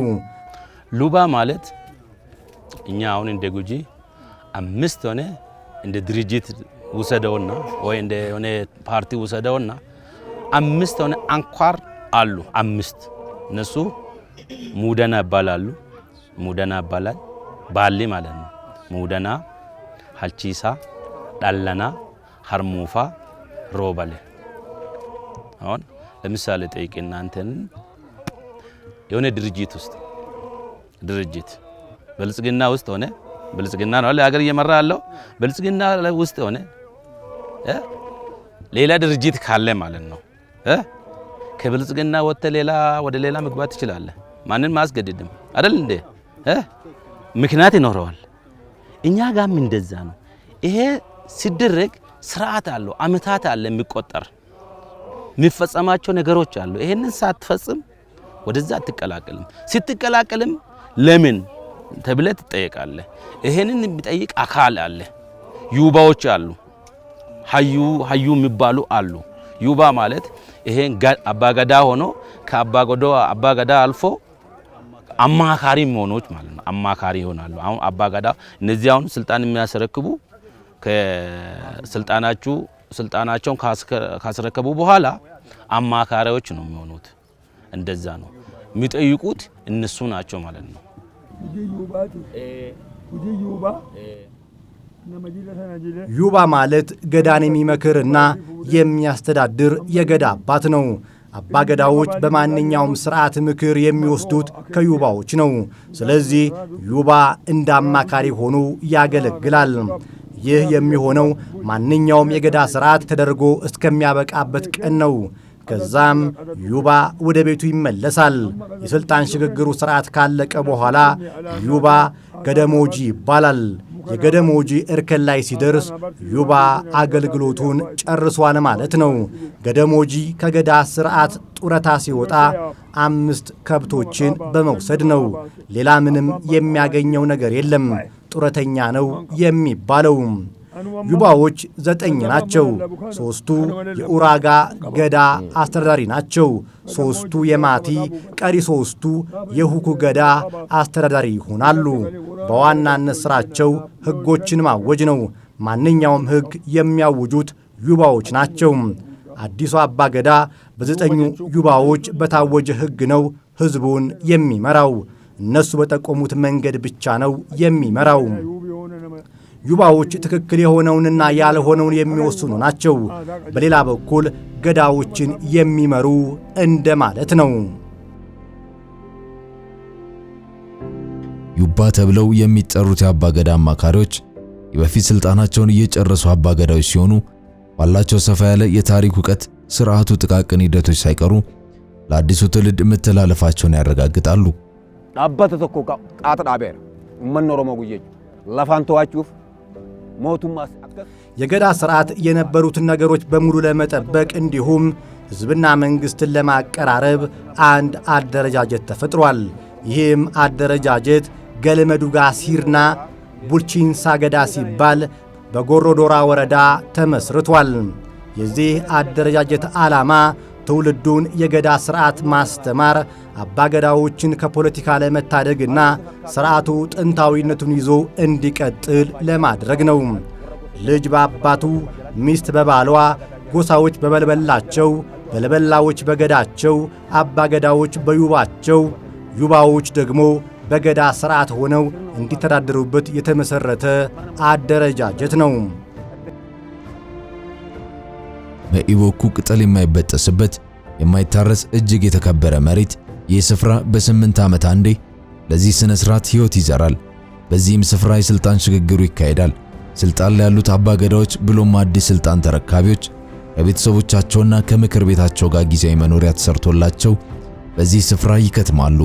ሉባ ማለት እኛ አሁን እንደ ጉጂ 5 ሆነ እንደ ድርጅት ውሰደውና ወይ እንደ ሆነ ፓርቲ ውሰደውና 5 ሆነ አንኳር አሉ። 5 እነሱ ሙደና ይባላሉ። ሙደና ይባላል ባሊ ማለት ነው። ሙደና፣ ሃልቺሳ፣ ዳለና፣ ሀርሙፋ ሮበሌ። አሁን ለምሳሌ ጠይቄ እናንተን የሆነ ድርጅት ውስጥ ብልጽግና ውስጥ ሆነ ብልጽግና ነው ሀገር እየመራ ያለው ብልጽግና ውስጥ ሆነ ሌላ ድርጅት ካለ ማለት ነው ከብልጽግና ወደ ሌላ መግባት ትችላለህ። ማንንም አያስገድድም አይደል እንዴ? ምክንያት ይኖረዋል። እኛ ጋርም እንደዛ ነው። ይሄ ሲደረግ ስርዓት አለው፣ አመታት አለ የሚቆጠር የሚፈጸማቸው ነገሮች አሉ። ይሄንን ሳትፈጽም ወደዛ አትቀላቀልም። ስትቀላቀልም ለምን ተብለህ ትጠየቃለህ። ይሄንን የሚጠይቅ አካል አለ። ዩባዎች አሉ፣ ሀዩ የሚባሉ አሉ። ዩባ ማለት ይሄን አባገዳ ሆኖ ከአባገዳ አልፎ አማካሪ መሆኖች ማለት ነው። አማካሪ ይሆናሉ። አሁን አባገዳ እነዚህ አሁን ስልጣን የሚያስረክቡ ስልጣናቸውን ካስረከቡ በኋላ አማካሪዎች ነው የሚሆኑት። እንደዛ ነው የሚጠይቁት እነሱ ናቸው ማለት ነው። ዩባ ማለት ገዳን የሚመክርና የሚያስተዳድር የገዳ አባት ነው። አባገዳዎች በማንኛውም ስርዓት ምክር የሚወስዱት ከዩባዎች ነው። ስለዚህ ዩባ እንደ አማካሪ ሆኖ ያገለግላል። ይህ የሚሆነው ማንኛውም የገዳ ስርዓት ተደርጎ እስከሚያበቃበት ቀን ነው። ከዛም ዩባ ወደ ቤቱ ይመለሳል። የሥልጣን ሽግግሩ ስርዓት ካለቀ በኋላ ዩባ ገደሞጂ ይባላል። የገደሞጂ እርከን ላይ ሲደርስ ዩባ አገልግሎቱን ጨርሷል ማለት ነው። ገደሞጂ ከገዳ ስርዓት ጡረታ ሲወጣ 5 ከብቶችን በመውሰድ ነው። ሌላ ምንም የሚያገኘው ነገር የለም። ጡረተኛ ነው የሚባለው። ዩባዎች 9 ናቸው። 3ቱ የኡራጋ ገዳ አስተዳዳሪ ናቸው። 3ቱ የማቲ፣ ቀሪ 3ቱ የሁኩ ገዳ አስተዳዳሪ ይሆናሉ። በዋናነት ስራቸው ሕጎችን ማወጅ ነው። ማንኛውም ሕግ የሚያውጁት ዩባዎች ናቸው። አዲሱ አባ ገዳ በ9ኙ ዩባዎች በታወጀ ሕግ ነው ሕዝቡን የሚመራው። እነሱ በጠቆሙት መንገድ ብቻ ነው የሚመራው። ዩባዎች ትክክል የሆነውንና ያልሆነውን የሚወስኑ ናቸው። በሌላ በኩል ገዳዎችን የሚመሩ እንደማለት ነው። ዩባ ተብለው የሚጠሩት የአባ ገዳ አማካሪዎች የበፊት ስልጣናቸውን እየጨረሱ አባ ገዳዎች ሲሆኑ ባላቸው ሰፋ ያለ የታሪክ ዕውቀት ስርዓቱ ጥቃቅን ሂደቶች ሳይቀሩ ለአዲሱ ትውልድ መተላለፋቸውን ያረጋግጣሉ። ዳባተ ተኮ ቃጥ ዳቤር ኡመን ኦሮሞ ጉዬ ለፋንተዋቹፍ ሞቱማስ የገዳ ስርዓት የነበሩትን ነገሮች በሙሉ ለመጠበቅ እንዲሁም ሕዝብና መንግስትን ለማቀራረብ አንድ አደረጃጀት ተፈጥሯል። ይህም አደረጃጀት ገልመዱጋ ሲርና ቡልቺንሳ ገዳ ሲባል በጎሮዶራ ወረዳ ተመስርቷል። የዚህ አደረጃጀት ዓላማ ትውልዱን የገዳ ስርዓት ማስተማር፣ አባገዳዎችን ከፖለቲካ ለመታደግና ስርዓቱ ጥንታዊነቱን ይዞ እንዲቀጥል ለማድረግ ነው። ልጅ በአባቱ፣ ሚስት በባሏ፣ ጎሳዎች በበልበላቸው፣ በለበላዎች በገዳቸው፣ አባገዳዎች በዩባቸው፣ ዩባዎች ደግሞ በገዳ ስርዓት ሆነው እንዲተዳደሩበት የተመሰረተ አደረጃጀት ነው። በኢቦኩ ቅጠል የማይበጠስበት የማይታረስ እጅግ የተከበረ መሬት ይህ ስፍራ በ8 ዓመት አንዴ ለዚህ ስነ ስርዓት ሕይወት ይዘራል። በዚህም ስፍራ የስልጣን ሽግግሩ ይካሄዳል። ስልጣን ላይ ያሉት አባገዳዎች ብሎም አዲስ ስልጣን ተረካቢዎች ከቤተሰቦቻቸውና ከምክር ቤታቸው ጋር ጊዜያዊ መኖሪያ ተሰርቶላቸው በዚህ ስፍራ ይከትማሉ።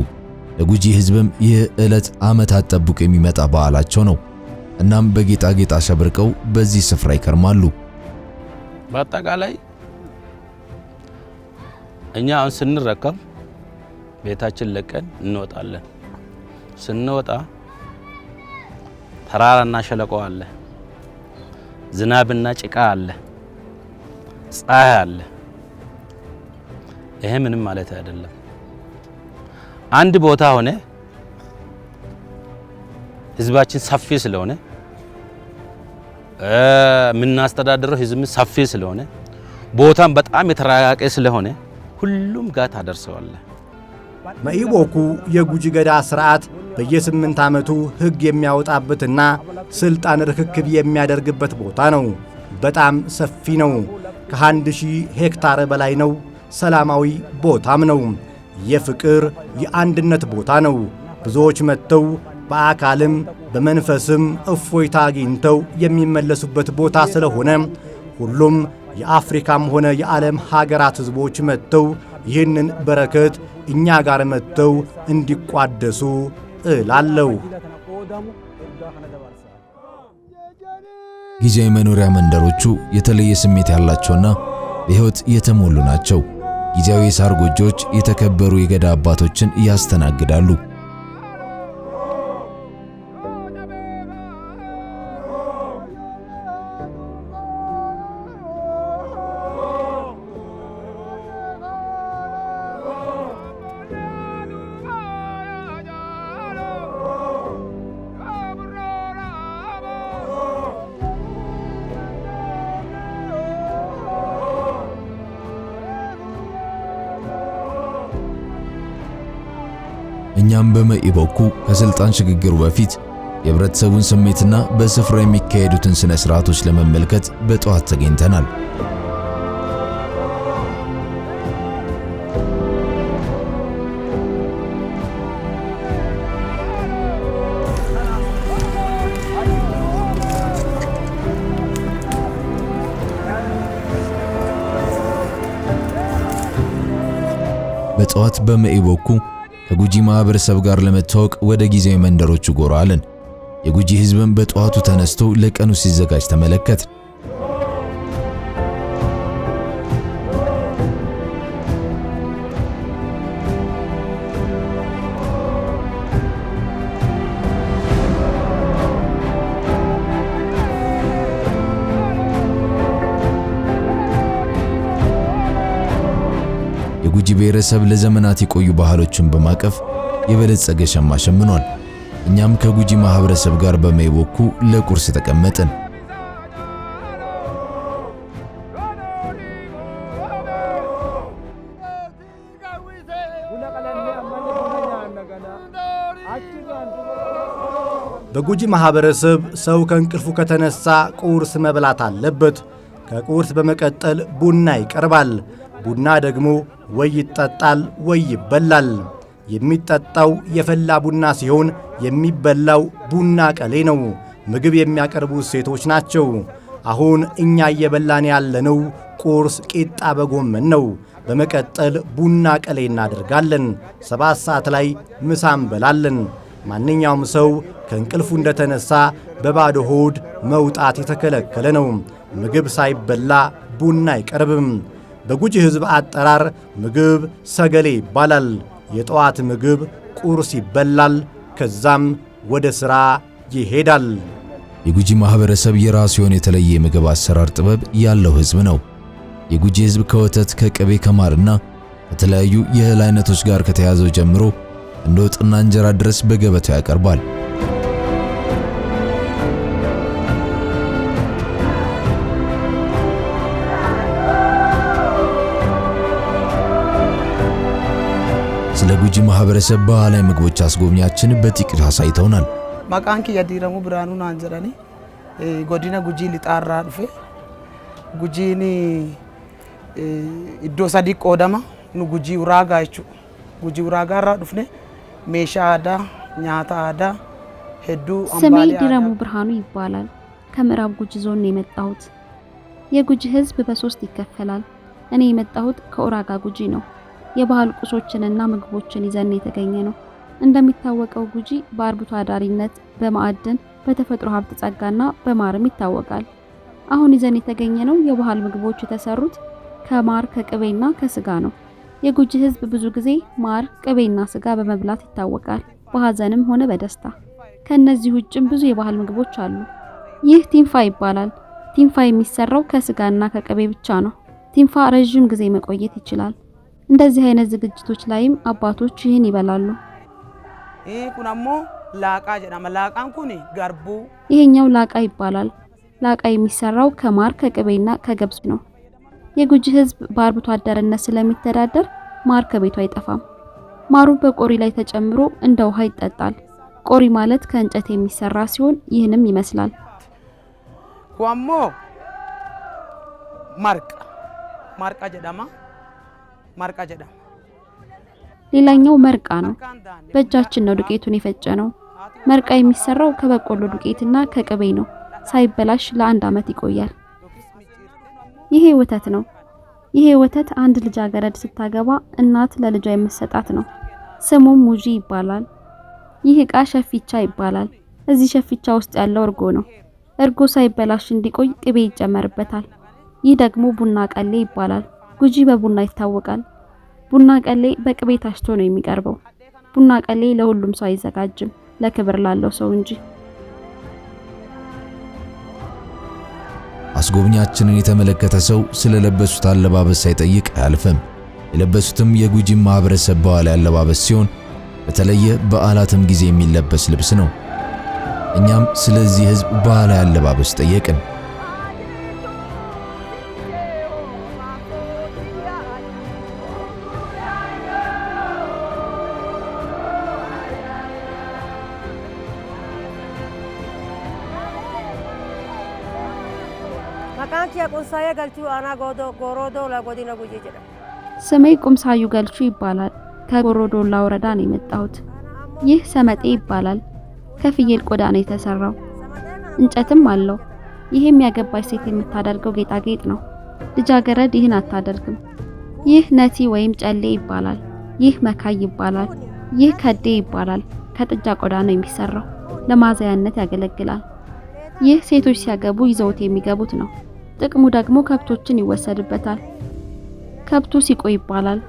ለጉጂ ሕዝብም ይህ ዕለት ዓመታት ጠብቆ የሚመጣ በዓላቸው ነው። እናም በጌጣጌጥ አሸብርቀው በዚህ ስፍራ ይከርማሉ። በአጠቃላይ እኛ አሁን ስንረከብ ቤታችን ለቀን እንወጣለን። ስንወጣ ተራራና ሸለቆ አለ፣ ዝናብና ጭቃ አለ፣ ፀሐይ አለ። ይሄ ምንም ማለት አይደለም። አንድ ቦታ ሆነ ህዝባችን ሰፊ ስለሆነ የምናስተዳድረው ህዝብ ሰፊ ስለሆነ ቦታም በጣም የተራራቀ ስለሆነ ሁሉም ጋር ታደርሰዋለህ። መኢቦኩ የጉጂ ገዳ ስርዓት በየ8 ዓመቱ ሕግ የሚያወጣበትና ስልጣን ርክክብ የሚያደርግበት ቦታ ነው። በጣም ሰፊ ነው። ከ1000 ሄክታር በላይ ነው። ሰላማዊ ቦታም ነው። የፍቅር የአንድነት ቦታ ነው። ብዙዎች መጥተው በአካልም በመንፈስም እፎይታ አግኝተው የሚመለሱበት ቦታ ስለሆነ ሁሉም የአፍሪካም ሆነ የዓለም ሀገራት ሕዝቦች መጥተው ይህንን በረከት እኛ ጋር መጥተው እንዲቋደሱ እላለሁ። ጊዜያዊ መኖሪያ መንደሮቹ የተለየ ስሜት ያላቸውና በሕይወት የተሞሉ ናቸው። ጊዜያዊ የሳር ጎጆዎች የተከበሩ የገዳ አባቶችን ያስተናግዳሉ። እኛም በመኢቦኩ ከስልጣን ሽግግሩ በፊት የህብረተሰቡን ስሜትና በስፍራው የሚካሄዱትን ስነ ስርዓቶች ለመመልከት በጠዋት ተገኝተናል። በጠዋት በመኢቦኩ ከጉጂ ማህበረሰብ ጋር ለመተዋወቅ ወደ ጊዜያዊ መንደሮቹ ጎራ አለን። የጉጂ ህዝብን በጠዋቱ ተነስቶ ለቀኑ ሲዘጋጅ ተመለከት። የጉጂ ብሔረሰብ ለዘመናት የቆዩ ባህሎችን በማቀፍ የበለጸገ ሸማ ሸምኗል። እኛም ከጉጂ ማህበረሰብ ጋር በመኢቦኩ ለቁርስ ተቀመጥን። በጉጂ ማህበረሰብ ሰው ከእንቅልፉ ከተነሳ ቁርስ መብላት አለበት። ከቁርስ በመቀጠል ቡና ይቀርባል። ቡና ደግሞ ወይ ይጠጣል ወይ ይበላል። የሚጠጣው የፈላ ቡና ሲሆን የሚበላው ቡና ቀሌ ነው። ምግብ የሚያቀርቡት ሴቶች ናቸው። አሁን እኛ እየበላን ያለነው ቁርስ ቂጣ በጎመን ነው። በመቀጠል ቡና ቀሌ እናደርጋለን። 7 ሰዓት ላይ ምሳ እንበላለን። ማንኛውም ሰው ከእንቅልፉ እንደተነሳ በባዶ ሆድ መውጣት የተከለከለ ነው። ምግብ ሳይበላ ቡና አይቀርብም። በጉጂ ሕዝብ አጠራር ምግብ ሰገሌ ይባላል። የጠዋት ምግብ ቁርስ ይበላል። ከዛም ወደ ሥራ ይሄዳል። የጉጂ ማህበረሰብ የራሱ የሆነ የተለየ የምግብ አሰራር ጥበብ ያለው ሕዝብ ነው። የጉጂ ሕዝብ ከወተት፣ ከቅቤ፣ ከማርና ከተለያዩ የእህል አይነቶች ጋር ከተያዘው ጀምሮ እንደ ወጥና እንጀራ ድረስ በገበታው ያቀርባል። ስለ ጉጂ ማህበረሰብ ባህላዊ ምግቦች አስጎብኛችን በጥቂቱ አሳይተውናል። መቃንኪ የዲረሙ ብርሃኑ ናንጀራኒ ጎዲና ጉጂ ሊጣራ ዱፌ ጉጂኒ ኢዶ ሰዲ ቆደማ ኑ ጉጂ ውራጋ ይቹ ጉጂ ውራጋራ ዱፍኔ ሜሻ አዳ ኛታ አዳ ሄዱ ስሜ ዲረሙ ብርሃኑ ይባላል። ከምዕራብ ጉጂ ዞን ነው የመጣሁት። የጉጂ ህዝብ በ3 ይከፈላል። እኔ የመጣሁት ከኡራጋ ጉጂ ነው። የባህል ቁሶችንና ምግቦችን ይዘን የተገኘ ነው። እንደሚታወቀው ጉጂ በአርብቶ አዳሪነት፣ በማዕድን፣ በተፈጥሮ ሀብት ጸጋና በማርም ይታወቃል። አሁን ይዘን የተገኘ ነው የባህል ምግቦች የተሰሩት ከማር ከቅቤና ከስጋ ነው። የጉጂ ህዝብ ብዙ ጊዜ ማር፣ ቅቤና ስጋ በመብላት ይታወቃል፣ በሐዘንም ሆነ በደስታ። ከነዚህ ውጭም ብዙ የባህል ምግቦች አሉ። ይህ ቲንፋ ይባላል። ቲንፋ የሚሰራው ከስጋና ከቅቤ ብቻ ነው። ቲንፋ ረጅም ጊዜ መቆየት ይችላል። እንደዚህ አይነት ዝግጅቶች ላይም አባቶች ይህን ይበላሉ። ኩናሞ ላቃ ጀዳማ ላቃን ኩኒ ገርቡ ይሄኛው ላቃ ይባላል። ላቃ የሚሰራው ከማር ከቅቤና ከገብስ ነው። የጉጂ ህዝብ በአርብቶ አደርነት ስለሚተዳደር ማር ከቤቱ አይጠፋም። ማሩ በቆሪ ላይ ተጨምሮ እንደ ውሃ ይጠጣል። ቆሪ ማለት ከእንጨት የሚሰራ ሲሆን ይህንም ይመስላል። ኳሞ ማርቃ ጀዳማ ሌላኛው መርቃ ነው። በእጃችን ነው ዱቄቱን የፈጨነው። መርቃ የሚሰራው ከበቆሎ ዱቄትና ከቅቤ ነው። ሳይበላሽ ለ1 ዓመት ይቆያል። ይሄ ወተት ነው። ይሄ ወተት አንድ ልጃገረድ ስታገባ እናት ለልጇ የምትሰጣት ነው። ስሙም ሙጂ ይባላል። ይህ ዕቃ ሸፊቻ ይባላል። እዚህ ሸፊቻ ውስጥ ያለው እርጎ ነው። እርጎ ሳይበላሽ እንዲቆይ ቅቤ ይጨመርበታል። ይህ ደግሞ ቡና ቀሌ ይባላል። ጉጂ በቡና ይታወቃል። ቡና ቀሌ በቅቤ ታሽቶ ነው የሚቀርበው። ቡና ቀሌ ለሁሉም ሰው አይዘጋጅም፣ ለክብር ላለው ሰው እንጂ። አስጎብኛችንን የተመለከተ ሰው ስለለበሱት አለባበስ ሳይጠይቅ አያልፍም። የለበሱትም የጉጂ ማህበረሰብ ባህላዊ አለባበስ ሲሆን በተለየ በዓላትም ጊዜ የሚለበስ ልብስ ነው። እኛም ስለዚህ ህዝብ ባህላዊ አለባበስ ጠየቅን። ስሜ ቁምሳዩ ገልቹ ይባላል። ከጎሮዶላ ወረዳ ነው የመጣሁት። ይህ ሰመጤ ይባላል። ከፍየል ቆዳ ነው የተሰራው። እንጨትም አለው። ይሄም ያገባች ሴት የምታደርገው ጌጣጌጥ ነው። ልጃገረድ ይህን አታደርግም። ይህ ነቲ ወይም ጨሌ ይባላል። ይህ መካይ ይባላል። ይህ ከዴ ይባላል። ከጥጃ ቆዳ ነው የሚሰራው። ለማዛያነት ያገለግላል። ይህ ሴቶች ሲያገቡ ይዘውት የሚገቡት ነው። ጥቅሙ ደግሞ ከብቶችን ይወሰድበታል። ከብቱ ሲቆ ይባላል።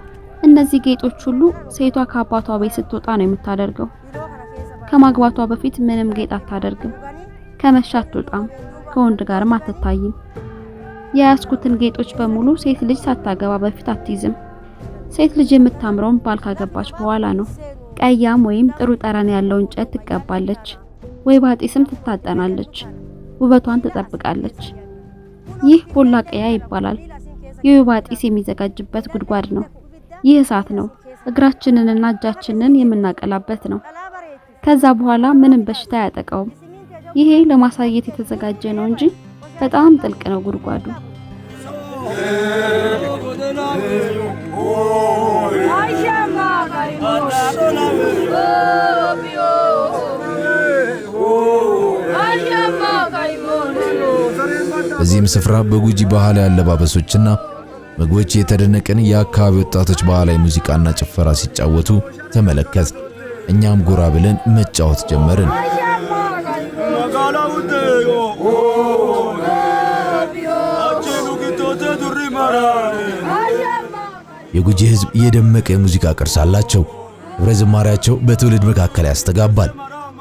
እነዚህ ጌጦች ሁሉ ሴቷ ከአባቷ ቤት ስትወጣ ነው የምታደርገው። ከማግባቷ በፊት ምንም ጌጥ አታደርግም። ከመሻ አትወጣም። ከወንድ ጋርም አትታይም። የያዝኩትን ጌጦች በሙሉ ሴት ልጅ ሳታገባ በፊት አትይዝም። ሴት ልጅ የምታምረውን ባል ካገባች በኋላ ነው። ቀያም ወይም ጥሩ ጠረን ያለው እንጨት ትቀባለች፣ ወይ ባጢስም ትታጠናለች። ውበቷን ትጠብቃለች። ይህ ቦላቀያ ይባላል። የወይባ ጢስ የሚዘጋጅበት ጉድጓድ ነው። ይህ እሳት ነው። እግራችንንና እጃችንን የምናቀላበት ነው። ከዛ በኋላ ምንም በሽታ አያጠቃውም። ይሄ ለማሳየት የተዘጋጀ ነው እንጂ በጣም ጥልቅ ነው ጉድጓዱ። በዚህም ስፍራ በጉጂ ባህላዊ አለባበሶችና ምግቦች የተደነቀን የአካባቢ ወጣቶች ባህላዊ ሙዚቃና ጭፈራ ሲጫወቱ ተመለከት። እኛም ጎራ ብለን መጫወት ጀመርን። የጉጂ ህዝብ የደመቀ የሙዚቃ ቅርስ አላቸው። ህብረ ዝማሬያቸው በትውልድ መካከል ያስተጋባል።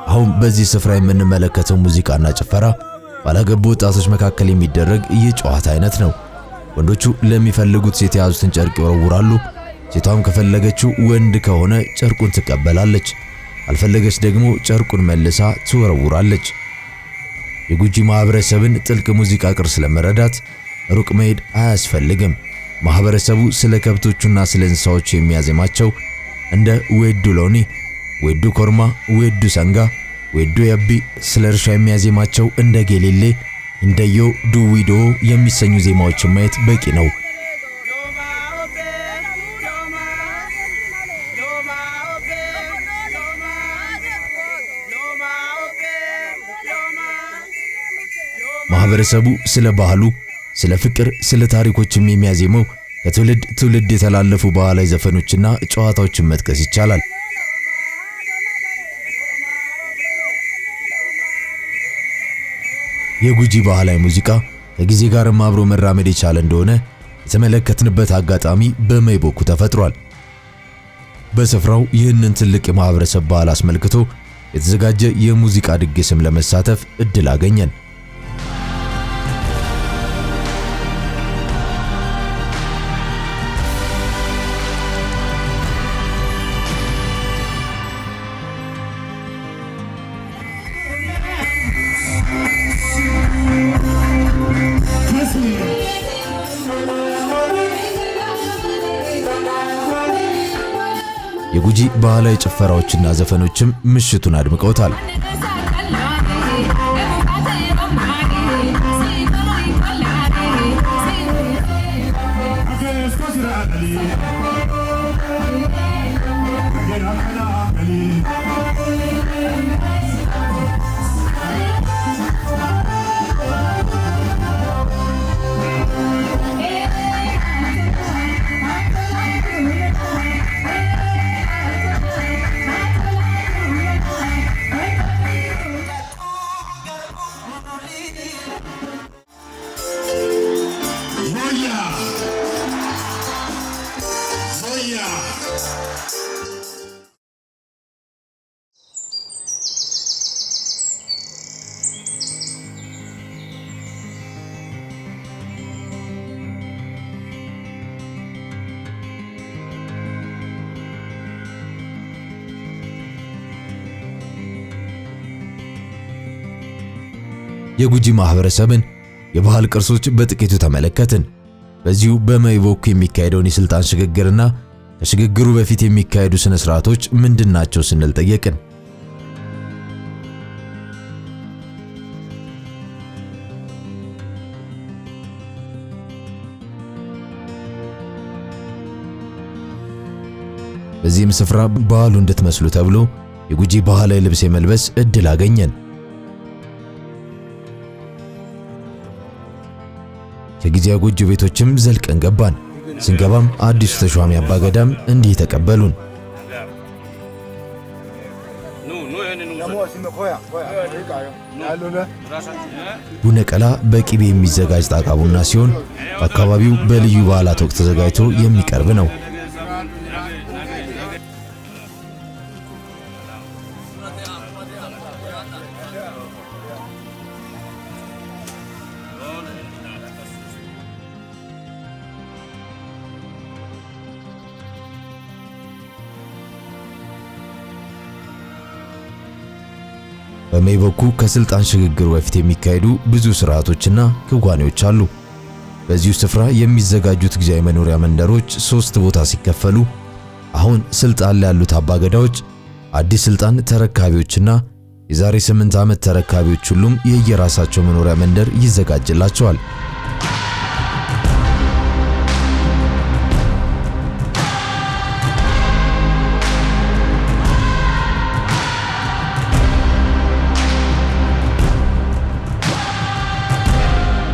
አሁን በዚህ ስፍራ የምንመለከተው ሙዚቃና ጭፈራ ባላገቡ ወጣቶች መካከል የሚደረግ የጨዋታ አይነት ነው። ወንዶቹ ለሚፈልጉት ሴት የያዙትን ጨርቅ ይወረውራሉ። ሴቷም ከፈለገችው ወንድ ከሆነ ጨርቁን ትቀበላለች፣ አልፈለገች ደግሞ ጨርቁን መልሳ ትወረውራለች። የጉጂ ማህበረሰብን ጥልቅ ሙዚቃ ቅርስ ለመረዳት ሩቅ መሄድ አያስፈልግም። ማህበረሰቡ ስለ ከብቶቹና ስለ እንስሳዎቹ የሚያዜማቸው እንደ ዌዱ ሎኒ፣ ዌዱ ኮርማ፣ ዌዱ ሰንጋ፣ ዌዱ ያቢ፣ ስለ እርሻ የሚያዜማቸው እንደ ጌሌሌ፣ እንደዮ ዱዊዶ የሚሰኙ ዜማዎችን ማየት በቂ ነው። ማህበረሰቡ ስለ ባህሉ፣ ስለ ፍቅር፣ ስለ ታሪኮችም የሚያዜመው ከትውልድ ትውልድ የተላለፉ ባህላዊ ዘፈኖችና ጨዋታዎችን መጥቀስ ይቻላል። የጉጂ ባህላዊ ሙዚቃ ከጊዜ ጋር አብሮ መራመድ የቻለ እንደሆነ የተመለከትንበት አጋጣሚ በሜይቦኩ ተፈጥሯል። በስፍራው ይህንን ትልቅ የማህበረሰብ ባህል አስመልክቶ የተዘጋጀ የሙዚቃ ድግስም ለመሳተፍ እድል አገኘን። የጉጂ ባህላዊ ጭፈራዎችና ዘፈኖችም ምሽቱን አድምቀውታል። የጉጂ ማህበረሰብን የባህል ቅርሶች በጥቂቱ ተመለከትን። በዚሁ በመይ በኩል የሚካሄደውን የስልጣን ሽግግርና ከሽግግሩ በፊት የሚካሄዱ ስነ ስርዓቶች ምንድናቸው ስንል ጠየቅን። በዚህም ስፍራ ባህሉ እንድትመስሉ ተብሎ የጉጂ ባህላዊ ልብስ የመልበስ እድል አገኘን። ከጊዜያዊ ጎጆ ቤቶችም ዘልቀን ገባን። ስንገባም አዲሱ ተሿሚ አባገዳም እንዲህ ተቀበሉን። ቡነቀላ በቂቤ የሚዘጋጅ ጣቃ ቡና ሲሆን በአካባቢው በልዩ በዓላት ወቅት ተዘጋጅቶ የሚቀርብ ነው። በመይ በኩል ከስልጣን ሽግግሩ በፊት የሚካሄዱ ብዙ ስርዓቶችና ክዋኔዎች አሉ። በዚሁ ስፍራ የሚዘጋጁት ጊዜያዊ መኖሪያ መንደሮች 3 ቦታ ሲከፈሉ አሁን ስልጣን ላይ ያሉት አባገዳዎች፣ አዲስ ስልጣን ተረካቢዎችና የዛሬ 8 ዓመት ተረካቢዎች ሁሉም የየራሳቸው መኖሪያ መንደር ይዘጋጅላቸዋል።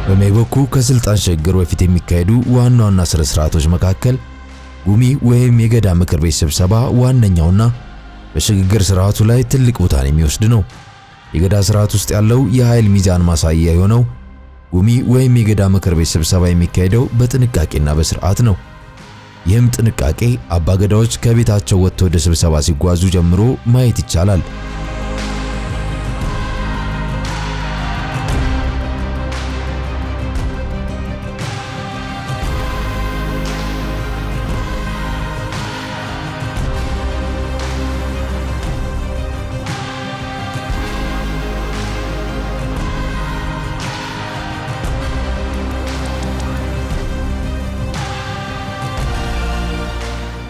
በመይ በኩል ከስልጣን ሽግግር በፊት የሚካሄዱ ዋና ዋና ስነ ስርዓቶች መካከል ጉሚ ወይም የገዳ ምክር ቤት ስብሰባ ዋነኛውና በሽግግር ስርዓቱ ላይ ትልቅ ቦታን የሚወስድ ነው። የገዳ ስርዓት ውስጥ ያለው የኃይል ሚዛን ማሳያ የሆነው ጉሚ ወይም የገዳ ምክር ቤት ስብሰባ የሚካሄደው በጥንቃቄና በስርዓት ነው። ይህም ጥንቃቄ አባገዳዎች ከቤታቸው ወጥተው ወደ ስብሰባ ሲጓዙ ጀምሮ ማየት ይቻላል።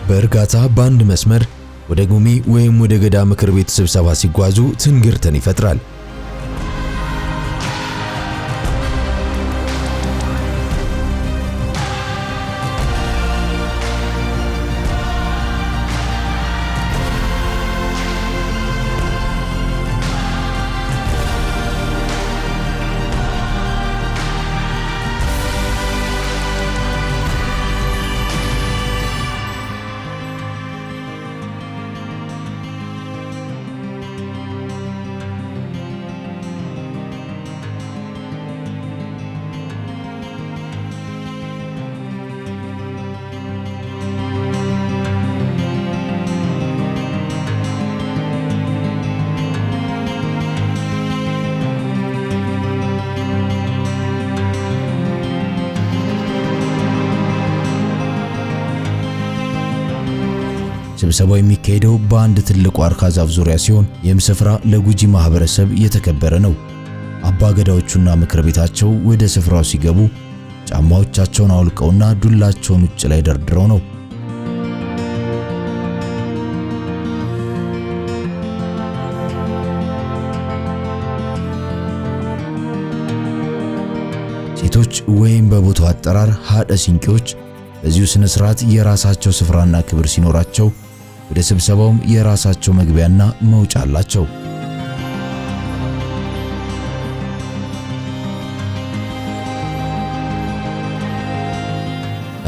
በእርጋታ በአንድ መስመር ወደ ጉሚ ወይም ወደ ገዳ ምክር ቤት ስብሰባ ሲጓዙ ትንግርትን ይፈጥራል። ስብሰባው የሚካሄደው በአንድ ትልቅ ዋርካ ዛፍ ዙሪያ ሲሆን ይህም ስፍራ ለጉጂ ማህበረሰብ የተከበረ ነው። አባገዳዎቹና ምክር ቤታቸው ወደ ስፍራው ሲገቡ ጫማዎቻቸውን አውልቀውና ዱላቸውን ውጭ ላይ ደርድረው ነው። ሴቶች ወይም በቦታው አጠራር ሃደ ሲንቄዎች በዚሁ ስነ ስርዓት የራሳቸው ስፍራና ክብር ሲኖራቸው ወደ ስብሰባውም የራሳቸው መግቢያና መውጫ አላቸው።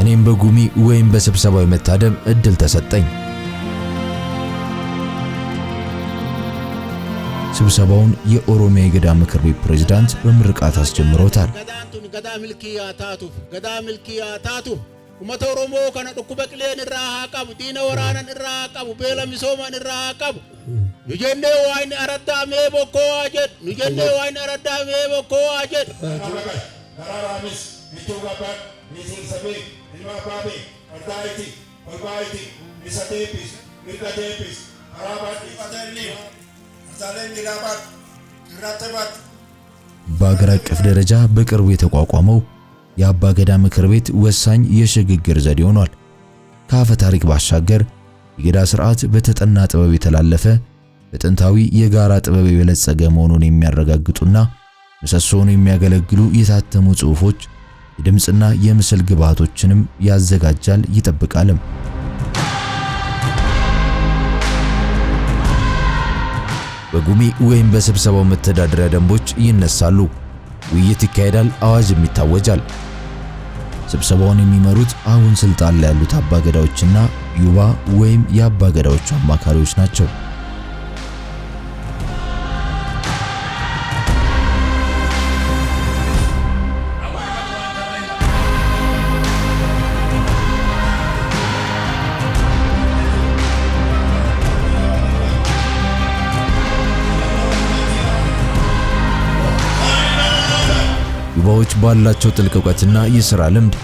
እኔም በጉሚ ወይም በስብሰባው የመታደም እድል ተሰጠኝ። ስብሰባውን የኦሮሚያ የገዳ ምክር ቤት ፕሬዝዳንት በምርቃት አስጀምሮታል። ኡመተ ኦሮሞ ከነ ዱኩበ ቅሌን ራ ሀቀቡ ዲነ ወራናን ራ ሀቀቡ ቤለ ሚሶማን ራ ሀቀቡ ኑጀኔ ዋይን አረዳ ሜቦኮ አጀድ ኑጀኔ ዋይን አረዳ ሜቦኮ አጀድ ነራራሚስ ቢቱጋባት ሚሲል ሰቤ ኢልማባቤ አርዳይቲ ወልባይቲ ሚሰቴፒስ ሚርዳቴፒስ አራባት ኢፋተኒ አዛለን ይራባት ይራተባት በአገር አቀፍ ደረጃ በቅርቡ የተቋቋመው የአባ ገዳ ምክር ቤት ወሳኝ የሽግግር ዘዴ ሆኗል። ከአፈ ታሪክ ባሻገር የገዳ ስርዓት በተጠና ጥበብ የተላለፈ በጥንታዊ የጋራ ጥበብ የበለጸገ መሆኑን የሚያረጋግጡና ምሰሶውን የሚያገለግሉ የታተሙ ጽሑፎች፣ የድምጽና የምስል ግብዓቶችንም ያዘጋጃል ይጠብቃልም። በጉሚ ወይም በስብሰባው መተዳደሪያ ደንቦች ይነሳሉ። ውይይት ይካሄዳል፣ አዋጅም ይታወጃል። ስብሰባውን የሚመሩት አሁን ስልጣን ላይ ያሉት አባገዳዎችና ዩባ ወይም የአባገዳዎቹ አማካሪዎች ናቸው። ዩባዎች ባላቸው ጥልቅ ዕውቀትና የሥራ ልምድ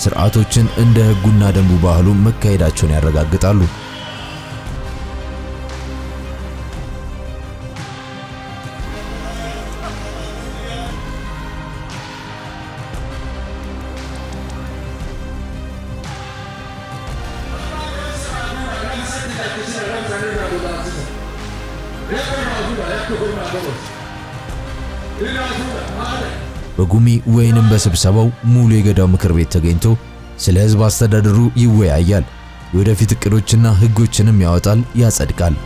ስርዓቶችን እንደ ሕጉና ደንቡ ባህሉ መካሄዳቸውን ያረጋግጣሉ። በጉሚ ወይንም በስብሰባው ሙሉ የገዳው ምክር ቤት ተገኝቶ ስለ ሕዝብ አስተዳደሩ ይወያያል። የወደፊት እቅዶችና ሕጎችንም ያወጣል፣ ያጸድቃል።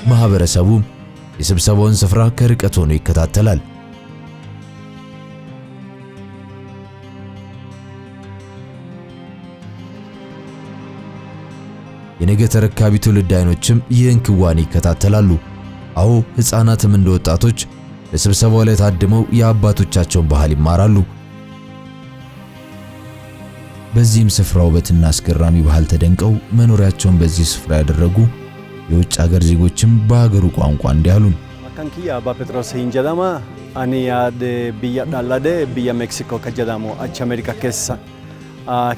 ማህበረሰቡም የስብሰባውን ስፍራ ከርቀት ሆኖ ይከታተላል። የነገ ተረካቢ ትውልድ አይኖችም ይህን ክዋኔ ይከታተላሉ። አዎ ሕፃናትም እንደ ወጣቶች በስብሰባው ላይ ታድመው የአባቶቻቸውን ባህል ይማራሉ። በዚህም ስፍራ ውበትና አስገራሚ ባህል ተደንቀው መኖሪያቸውን በዚህ ስፍራ ያደረጉ የውጭ ሀገር ዜጎችም በሀገሩ ቋንቋ እንዲያሉን ካንኪያ አባ ጴጥሮስ ሂንጀዳማ አኒ ያደ ቢያ ዳላደ ቢያ ሜክሲኮ ከጀዳሞ አቻ አሜሪካ ከሳ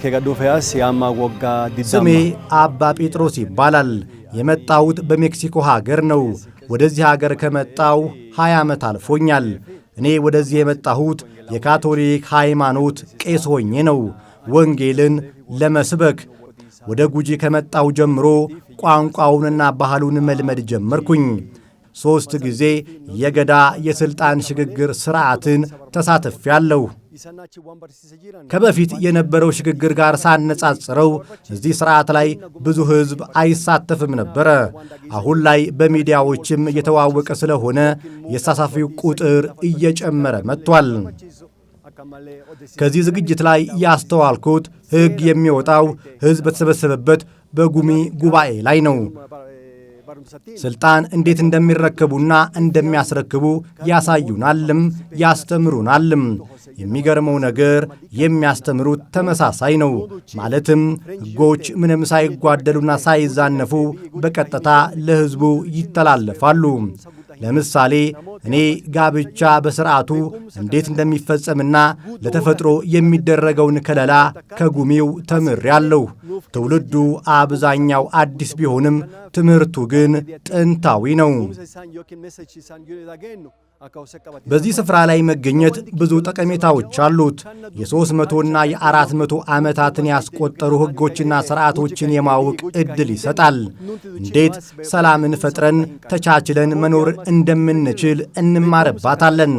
ከጋዶፈያስ ያማ ወጋ ዲዳማ ስሜ አባ ጴጥሮስ ይባላል። የመጣሁት በሜክሲኮ ሀገር ነው። ወደዚህ ሀገር ከመጣው 20 ዓመት አልፎኛል። እኔ ወደዚህ የመጣሁት የካቶሊክ ሃይማኖት ቄስ ሆኜ ነው፣ ወንጌልን ለመስበክ። ወደ ጉጂ ከመጣው ጀምሮ ቋንቋውንና ባህሉን መልመድ ጀመርኩኝ። 3 ጊዜ የገዳ የስልጣን ሽግግር ስርዓትን ተሳትፌያለሁ። ከበፊት የነበረው ሽግግር ጋር ሳነጻጽረው እዚህ ስርዓት ላይ ብዙ ሕዝብ አይሳተፍም ነበረ። አሁን ላይ በሚዲያዎችም እየተዋወቀ ስለሆነ የተሳታፊው ቁጥር እየጨመረ መጥቷል። ከዚህ ዝግጅት ላይ ያስተዋልኩት ሕግ የሚወጣው ሕዝብ በተሰበሰበበት በጉሚ ጉባኤ ላይ ነው። ስልጣን እንዴት እንደሚረከቡና እንደሚያስረክቡ ያሳዩናልም ያስተምሩናልም። የሚገርመው ነገር የሚያስተምሩት ተመሳሳይ ነው። ማለትም ሕጎች ምንም ሳይጓደሉና ሳይዛነፉ በቀጥታ ለሕዝቡ ይተላለፋሉ። ለምሳሌ እኔ ጋብቻ በስርዓቱ እንዴት እንደሚፈጸምና ለተፈጥሮ የሚደረገውን ከለላ ከጉሚው ተምሬያለሁ። ትውልዱ አብዛኛው አዲስ ቢሆንም ትምህርቱ ግን ጥንታዊ ነው። በዚህ ስፍራ ላይ መገኘት ብዙ ጠቀሜታዎች አሉት። የ300ና የ400 ዓመታትን ያስቆጠሩ ሕጎችና ሥርዓቶችን የማወቅ ዕድል ይሰጣል። እንዴት ሰላምን ፈጥረን ተቻችለን መኖር እንደምንችል እንማርባታለን።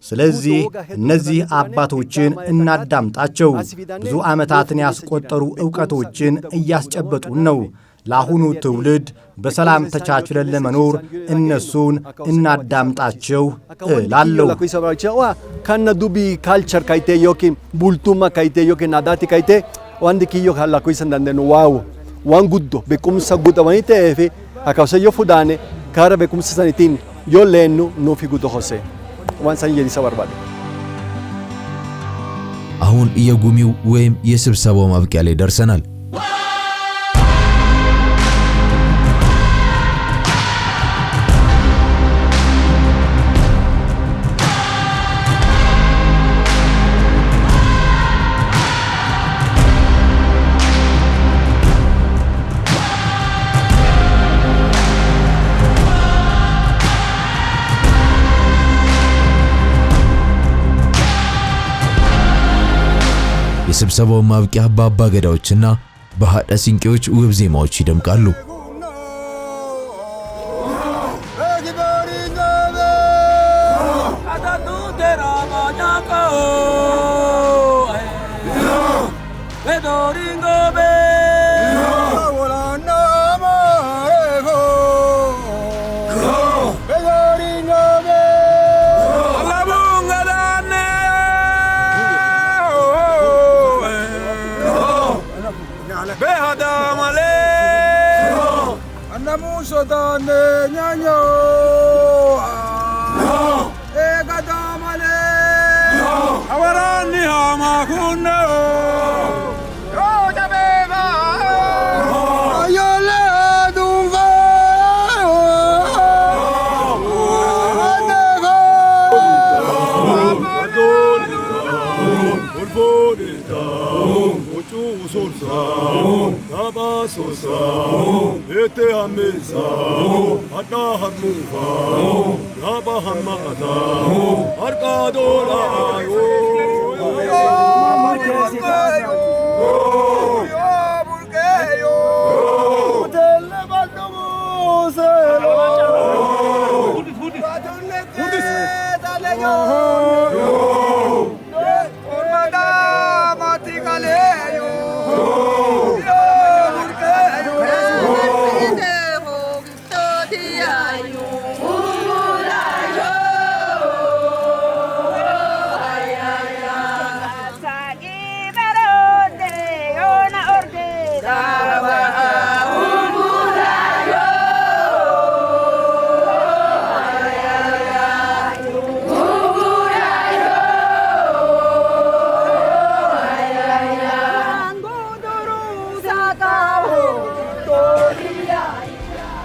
ስለዚህ እነዚህ አባቶችን እናዳምጣቸው። ብዙ ዓመታትን ያስቆጠሩ ዕውቀቶችን እያስጨበጡን ነው። ለአሁኑ ትውልድ በሰላም ተቻችለን ለመኖር እነሱን እናዳምጣቸው እላለሁ። ካነ ዱቢ ካልቸር ካይቴ ዮኪን ቡልቱማ ካይቴ ዮኪን አዳቲ ካይቴ ዋንዲ ኪዮ ካላ ኮይሰን ዳንደኑ ዋው ዋን ጉዶ በቁምሳ ጉዶ ወኒቴ ኤፌ አካውሰዮ ፉዳኔ ካረ በቁምሳ ሰኒቲን ዮሌኑ ኖፊ ጉዶ ሆሴ ዋንሳን የዲሳ ባርባዴ አሁን የጉሚው ወይም የስብሰባው ማብቂያ ላይ ደርሰናል። የስብሰባው ማብቂያ በአባ ገዳዎችና በሃደ ሲንቄዎች ውብ ዜማዎች ይደምቃሉ።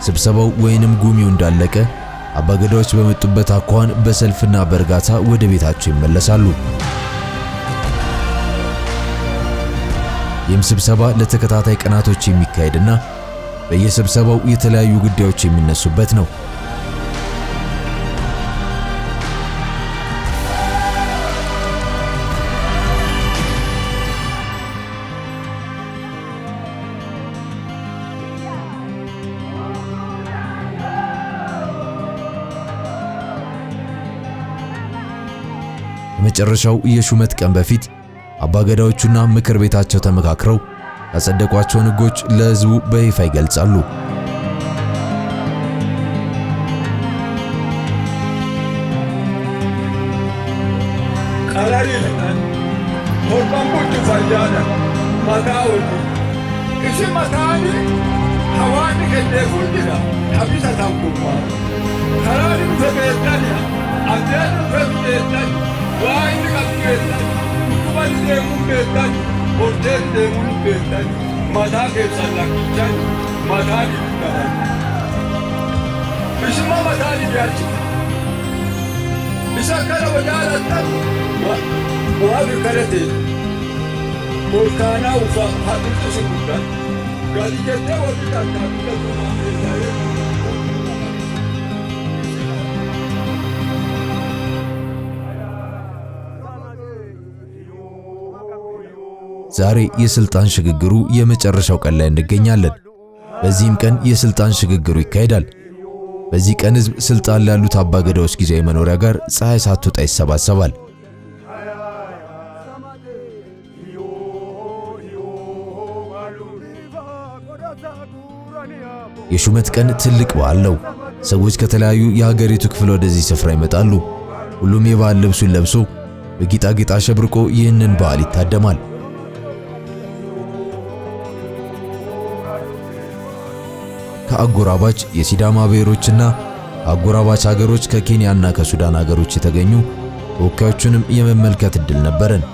ስብሰባው ወይንም ጉሚው እንዳለቀ አባገዳዎች በመጡበት አኳኋን በሰልፍና በእርጋታ ወደ ቤታቸው ይመለሳሉ። ይህም ስብሰባ ለተከታታይ ቀናቶች የሚካሄድና በየስብሰባው የተለያዩ ጉዳዮች የሚነሱበት ነው። በመጨረሻው የሹመት ቀን በፊት አባገዳዎቹና ምክር ቤታቸው ተመካክረው ያጸደቋቸውን ሕጎች ለሕዝቡ በይፋ ይገልጻሉ። ዛሬ የስልጣን ሽግግሩ የመጨረሻው ቀን ላይ እንገኛለን። በዚህም ቀን የስልጣን ሽግግሩ ይካሄዳል። በዚህ ቀን ህዝብ ስልጣን ላይ ያሉት አባገዳዎች ጊዜያዊ መኖሪያ ጋር ፀሐይ ሳትወጣ ይሰባሰባል። የሹመት ቀን ትልቅ በዓል ነው። ሰዎች ከተለያዩ የሀገሪቱ ክፍል ወደዚህ ስፍራ ይመጣሉ። ሁሉም የበዓል ልብሱን ለብሶ በጌጣጌጥ አሸብርቆ ይህንን በዓል ይታደማል። ከአጎራባች የሲዳማ ብሔሮችና አጎራባች ሀገሮች ከኬንያና ከሱዳን ሀገሮች የተገኙ ተወካዮቹንም የመመልከት እድል ነበረን።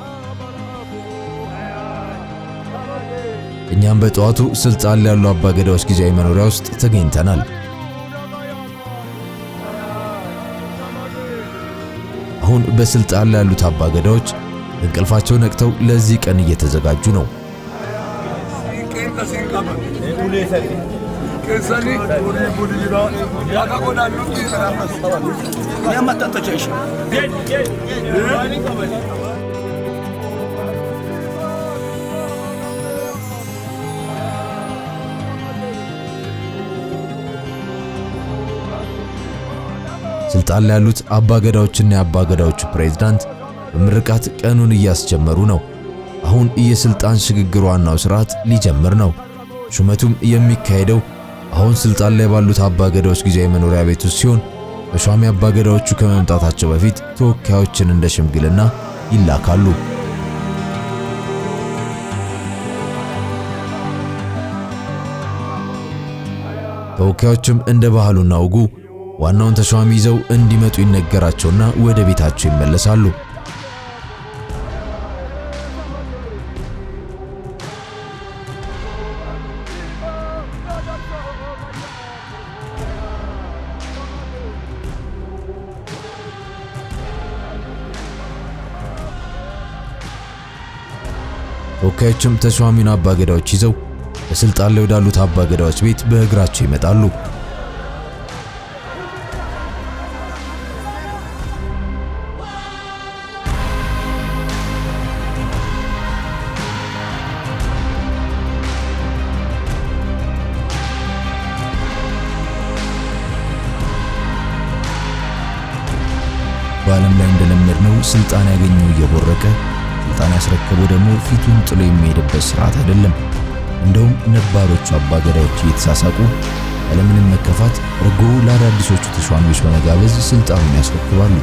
እኛም በጠዋቱ ስልጣን ላይ ያሉ አባገዳዎች ጊዜያዊ መኖሪያ ውስጥ ተገኝተናል። አሁን በስልጣን ላይ ያሉት አባገዳዎች እንቅልፋቸው ነቅተው ለዚህ ቀን እየተዘጋጁ ነው። ስልጣን ላይ ያሉት አባገዳዎችና የአባገዳዎቹ ፕሬዝዳንት በምርቃት ቀኑን እያስጀመሩ ነው። አሁን የስልጣን ሽግግር ዋናው ስርዓት ሊጀምር ነው። ሹመቱም የሚካሄደው አሁን ስልጣን ላይ ባሉት አባገዳዎች ጊዜያዊ መኖሪያ ቤት ውስጥ ሲሆን በሿሚ አባገዳዎቹ ከመምጣታቸው በፊት ተወካዮችን እንደ ሽምግልና ይላካሉ። ተወካዮችም እንደ ባህሉና ወጉ ዋናውን ተሿሚ ይዘው እንዲመጡ ይነገራቸውና ወደ ቤታቸው ይመለሳሉ። ተወካዮችም ተሿሚውን አባገዳዎች ይዘው በስልጣን ላይ ወዳሉት አባገዳዎች ቤት በእግራቸው ይመጣሉ። በዓለም ላይ እንደለመድነው ስልጣን ያገኘው እየቦረቀ ስልጣን ያስረከበው ደግሞ ፊቱን ጥሎ የሚሄድበት ስርዓት አይደለም። እንደውም ነባሮቹ አባገዳዎች እየተሳሳቁ ያለምንም መከፋት እርጎ ለአዳዲሶቹ ተሿሚዎች በመጋበዝ ስልጣኑን ያስረክባሉ።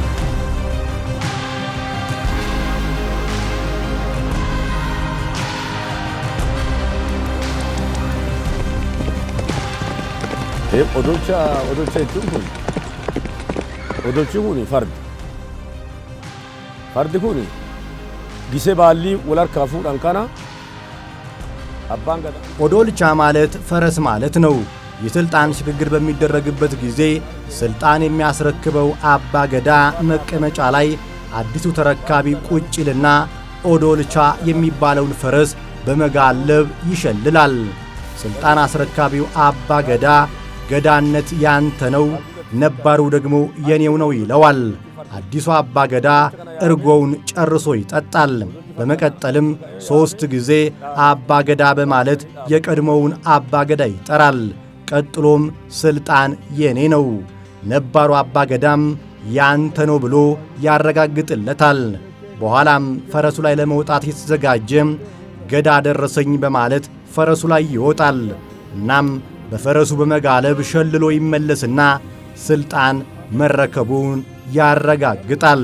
ኦዶልቺ fardi kun ጊሴ ባሊ ወላርካ ፉዳን ካና አባን ገዳ ኦዶልቻ ማለት ፈረስ ማለት ነው። የስልጣን ሽግግር በሚደረግበት ጊዜ ስልጣን የሚያስረክበው አባ ገዳ መቀመጫ ላይ አዲሱ ተረካቢ ቁጭ ይልና ኦዶልቻ የሚባለውን ፈረስ በመጋለብ ይሸልላል። ስልጣን አስረካቢው አባ ገዳ ገዳነት ያንተ ነው፣ ነባሩ ደግሞ የኔው ነው ይለዋል። አዲሱ አባ ገዳ እርጎውን ጨርሶ ይጠጣል። በመቀጠልም 3 ጊዜ አባ ገዳ በማለት የቀድሞውን አባ ገዳ ይጠራል። ቀጥሎም ስልጣን የኔ ነው፣ ነባሩ አባ ገዳም ያንተ ነው ብሎ ያረጋግጥለታል። በኋላም ፈረሱ ላይ ለመውጣት የተዘጋጀ ገዳ ደረሰኝ በማለት ፈረሱ ላይ ይወጣል። እናም በፈረሱ በመጋለብ ሸልሎ ይመለስና ስልጣን መረከቡን ያረጋግጣል።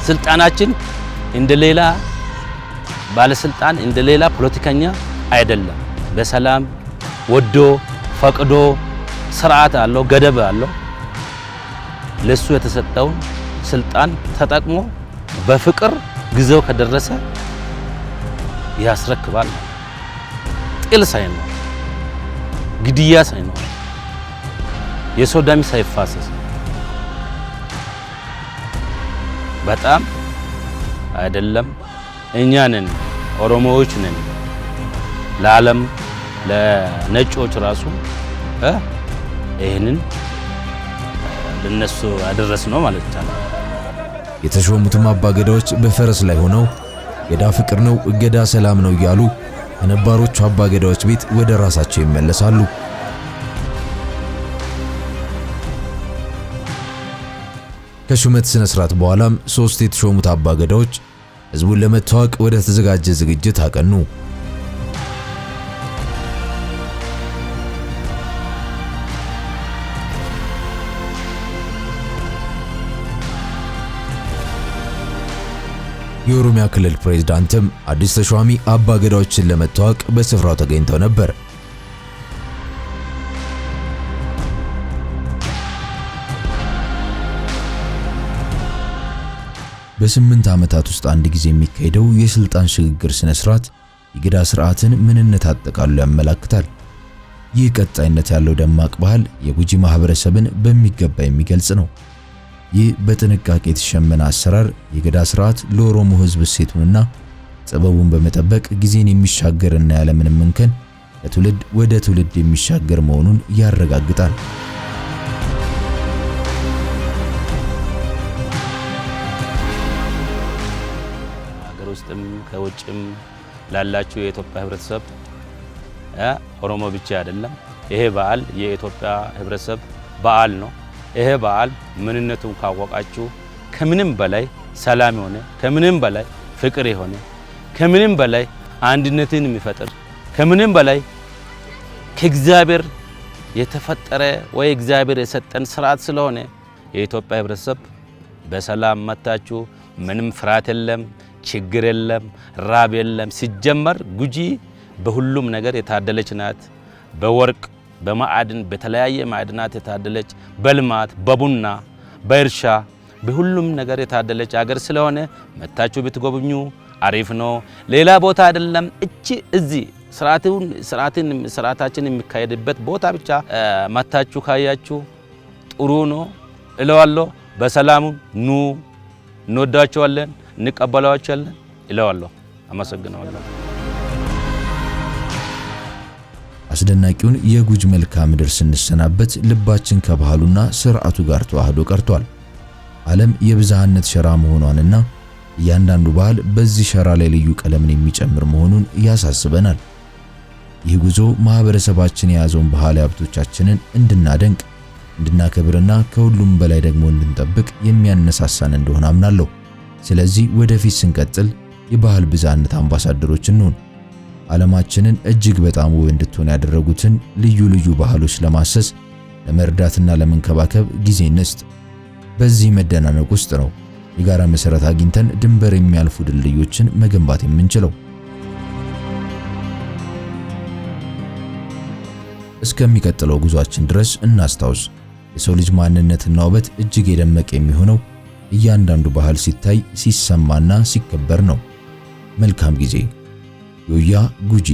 ስልጣናችን እንደሌላ ባለስልጣን እንደሌላ ፖለቲከኛ አይደለም። በሰላም ወዶ ፈቅዶ ስርዓት አለው ገደብ አለው። ለሱ የተሰጠውን ስልጣን ተጠቅሞ በፍቅር ጊዜው ከደረሰ ያስረክባል። ጥል ሳይኖር ግድያ ሳይኖር የሰው ደም ሳይፋሰስ በጣም አይደለም እኛ ነን ኦሮሞዎች ነን ለዓለም ለነጮች ራሱ ይሄንን ለነሱ አደረስ ነው ማለት ይቻላል። የተሾሙትም አባገዳዎች በፈረስ ላይ ሆነው ገዳ ፍቅር ነው ገዳ ሰላም ነው እያሉ ከነባሮቹ አባገዳዎች ቤት ወደ ራሳቸው ይመለሳሉ። ከሹመት ስነ ስርዓት በኋላም 3 የተሾሙት አባገዳዎች ህዝቡን ለመተዋወቅ ወደ ተዘጋጀ ዝግጅት አቀኑ። የኦሮሚያ ክልል ፕሬዝዳንትም አዲስ ተሿሚ አባገዳዎችን ለመተዋወቅ በስፍራው ተገኝተው ነበር። በ8 ዓመታት ውስጥ አንድ ጊዜ የሚካሄደው የስልጣን ሽግግር ስነ ስርዓት የገዳ ስርዓትን ምንነት አጠቃሎ ያመለክታል። ይህ ቀጣይነት ያለው ደማቅ ባህል የጉጂ ማህበረሰብን በሚገባ የሚገልጽ ነው። ይህ በጥንቃቄ የተሸመነ አሰራር የገዳ ስርዓት ለኦሮሞ ህዝብ እሴቱንና ጥበቡን በመጠበቅ ጊዜን የሚሻገርና ያለምንም እንከን ከትውልድ ወደ ትውልድ የሚሻገር መሆኑን ያረጋግጣል። ሀገር ውስጥም ከውጭም ላላችሁ የኢትዮጵያ ህብረተሰብ ኦሮሞ ብቻ አይደለም፣ ይሄ በዓል የኢትዮጵያ ህብረተሰብ በዓል ነው። ይሄ በዓል ምንነቱን ካወቃችሁ ከምንም በላይ ሰላም የሆነ ከምንም በላይ ፍቅር የሆነ ከምንም በላይ አንድነትን የሚፈጥር ከምንም በላይ ከእግዚአብሔር የተፈጠረ ወይ እግዚአብሔር የሰጠን ስርዓት ስለሆነ የኢትዮጵያ ህብረተሰብ በሰላም መታችሁ ምንም ፍርሃት የለም፣ ችግር የለም፣ ራብ የለም። ሲጀመር ጉጂ በሁሉም ነገር የታደለች ናት። በወርቅ በማዕድን በተለያየ ማዕድናት የታደለች በልማት በቡና በእርሻ በሁሉም ነገር የታደለች ሀገር ስለሆነ መታችሁ ብትጎብኙ አሪፍ ነው። ሌላ ቦታ አይደለም። እዚህ ስርዓታችን የሚካሄድበት ቦታ ብቻ መታችሁ ካያችሁ ጥሩ ነው እለዋለሁ። በሰላሙ ኑ፣ እንወዳቸዋለን፣ እንቀበላቸዋለን እለዋለሁ። አመሰግናለሁ። አስደናቂውን የጉጂ መልክዓ ምድር ስንሰናበት ልባችን ከባህሉና ስርዓቱ ጋር ተዋህዶ ቀርቷል። ዓለም የብዝሃነት ሸራ መሆኗንና እያንዳንዱ ባህል በዚህ ሸራ ላይ ልዩ ቀለምን የሚጨምር መሆኑን ያሳስበናል። ይህ ጉዞ ማህበረሰባችን የያዘውን ባህላዊ ሀብቶቻችንን እንድናደንቅ፣ እንድናከብርና ከሁሉም በላይ ደግሞ እንድንጠብቅ የሚያነሳሳን እንደሆነ አምናለሁ። ስለዚህ ወደፊት ስንቀጥል የባህል ብዝሃነት አምባሳደሮች እንሁን። ዓለማችንን እጅግ በጣም ውብ እንድትሆን ያደረጉትን ልዩ ልዩ ባህሎች ለማሰስ ለመርዳትና ለመንከባከብ ጊዜ እንስጥ። በዚህ መደናነቅ ውስጥ ነው የጋራ መሰረት አግኝተን ድንበር የሚያልፉ ድልድዮችን መገንባት የምንችለው። እስከሚቀጥለው ጉዟችን ድረስ እናስታውስ፣ የሰው ልጅ ማንነትና ውበት እጅግ የደመቀ የሚሆነው እያንዳንዱ ባህል ሲታይ ሲሰማና ሲከበር ነው። መልካም ጊዜ። ዮያ ጉጂ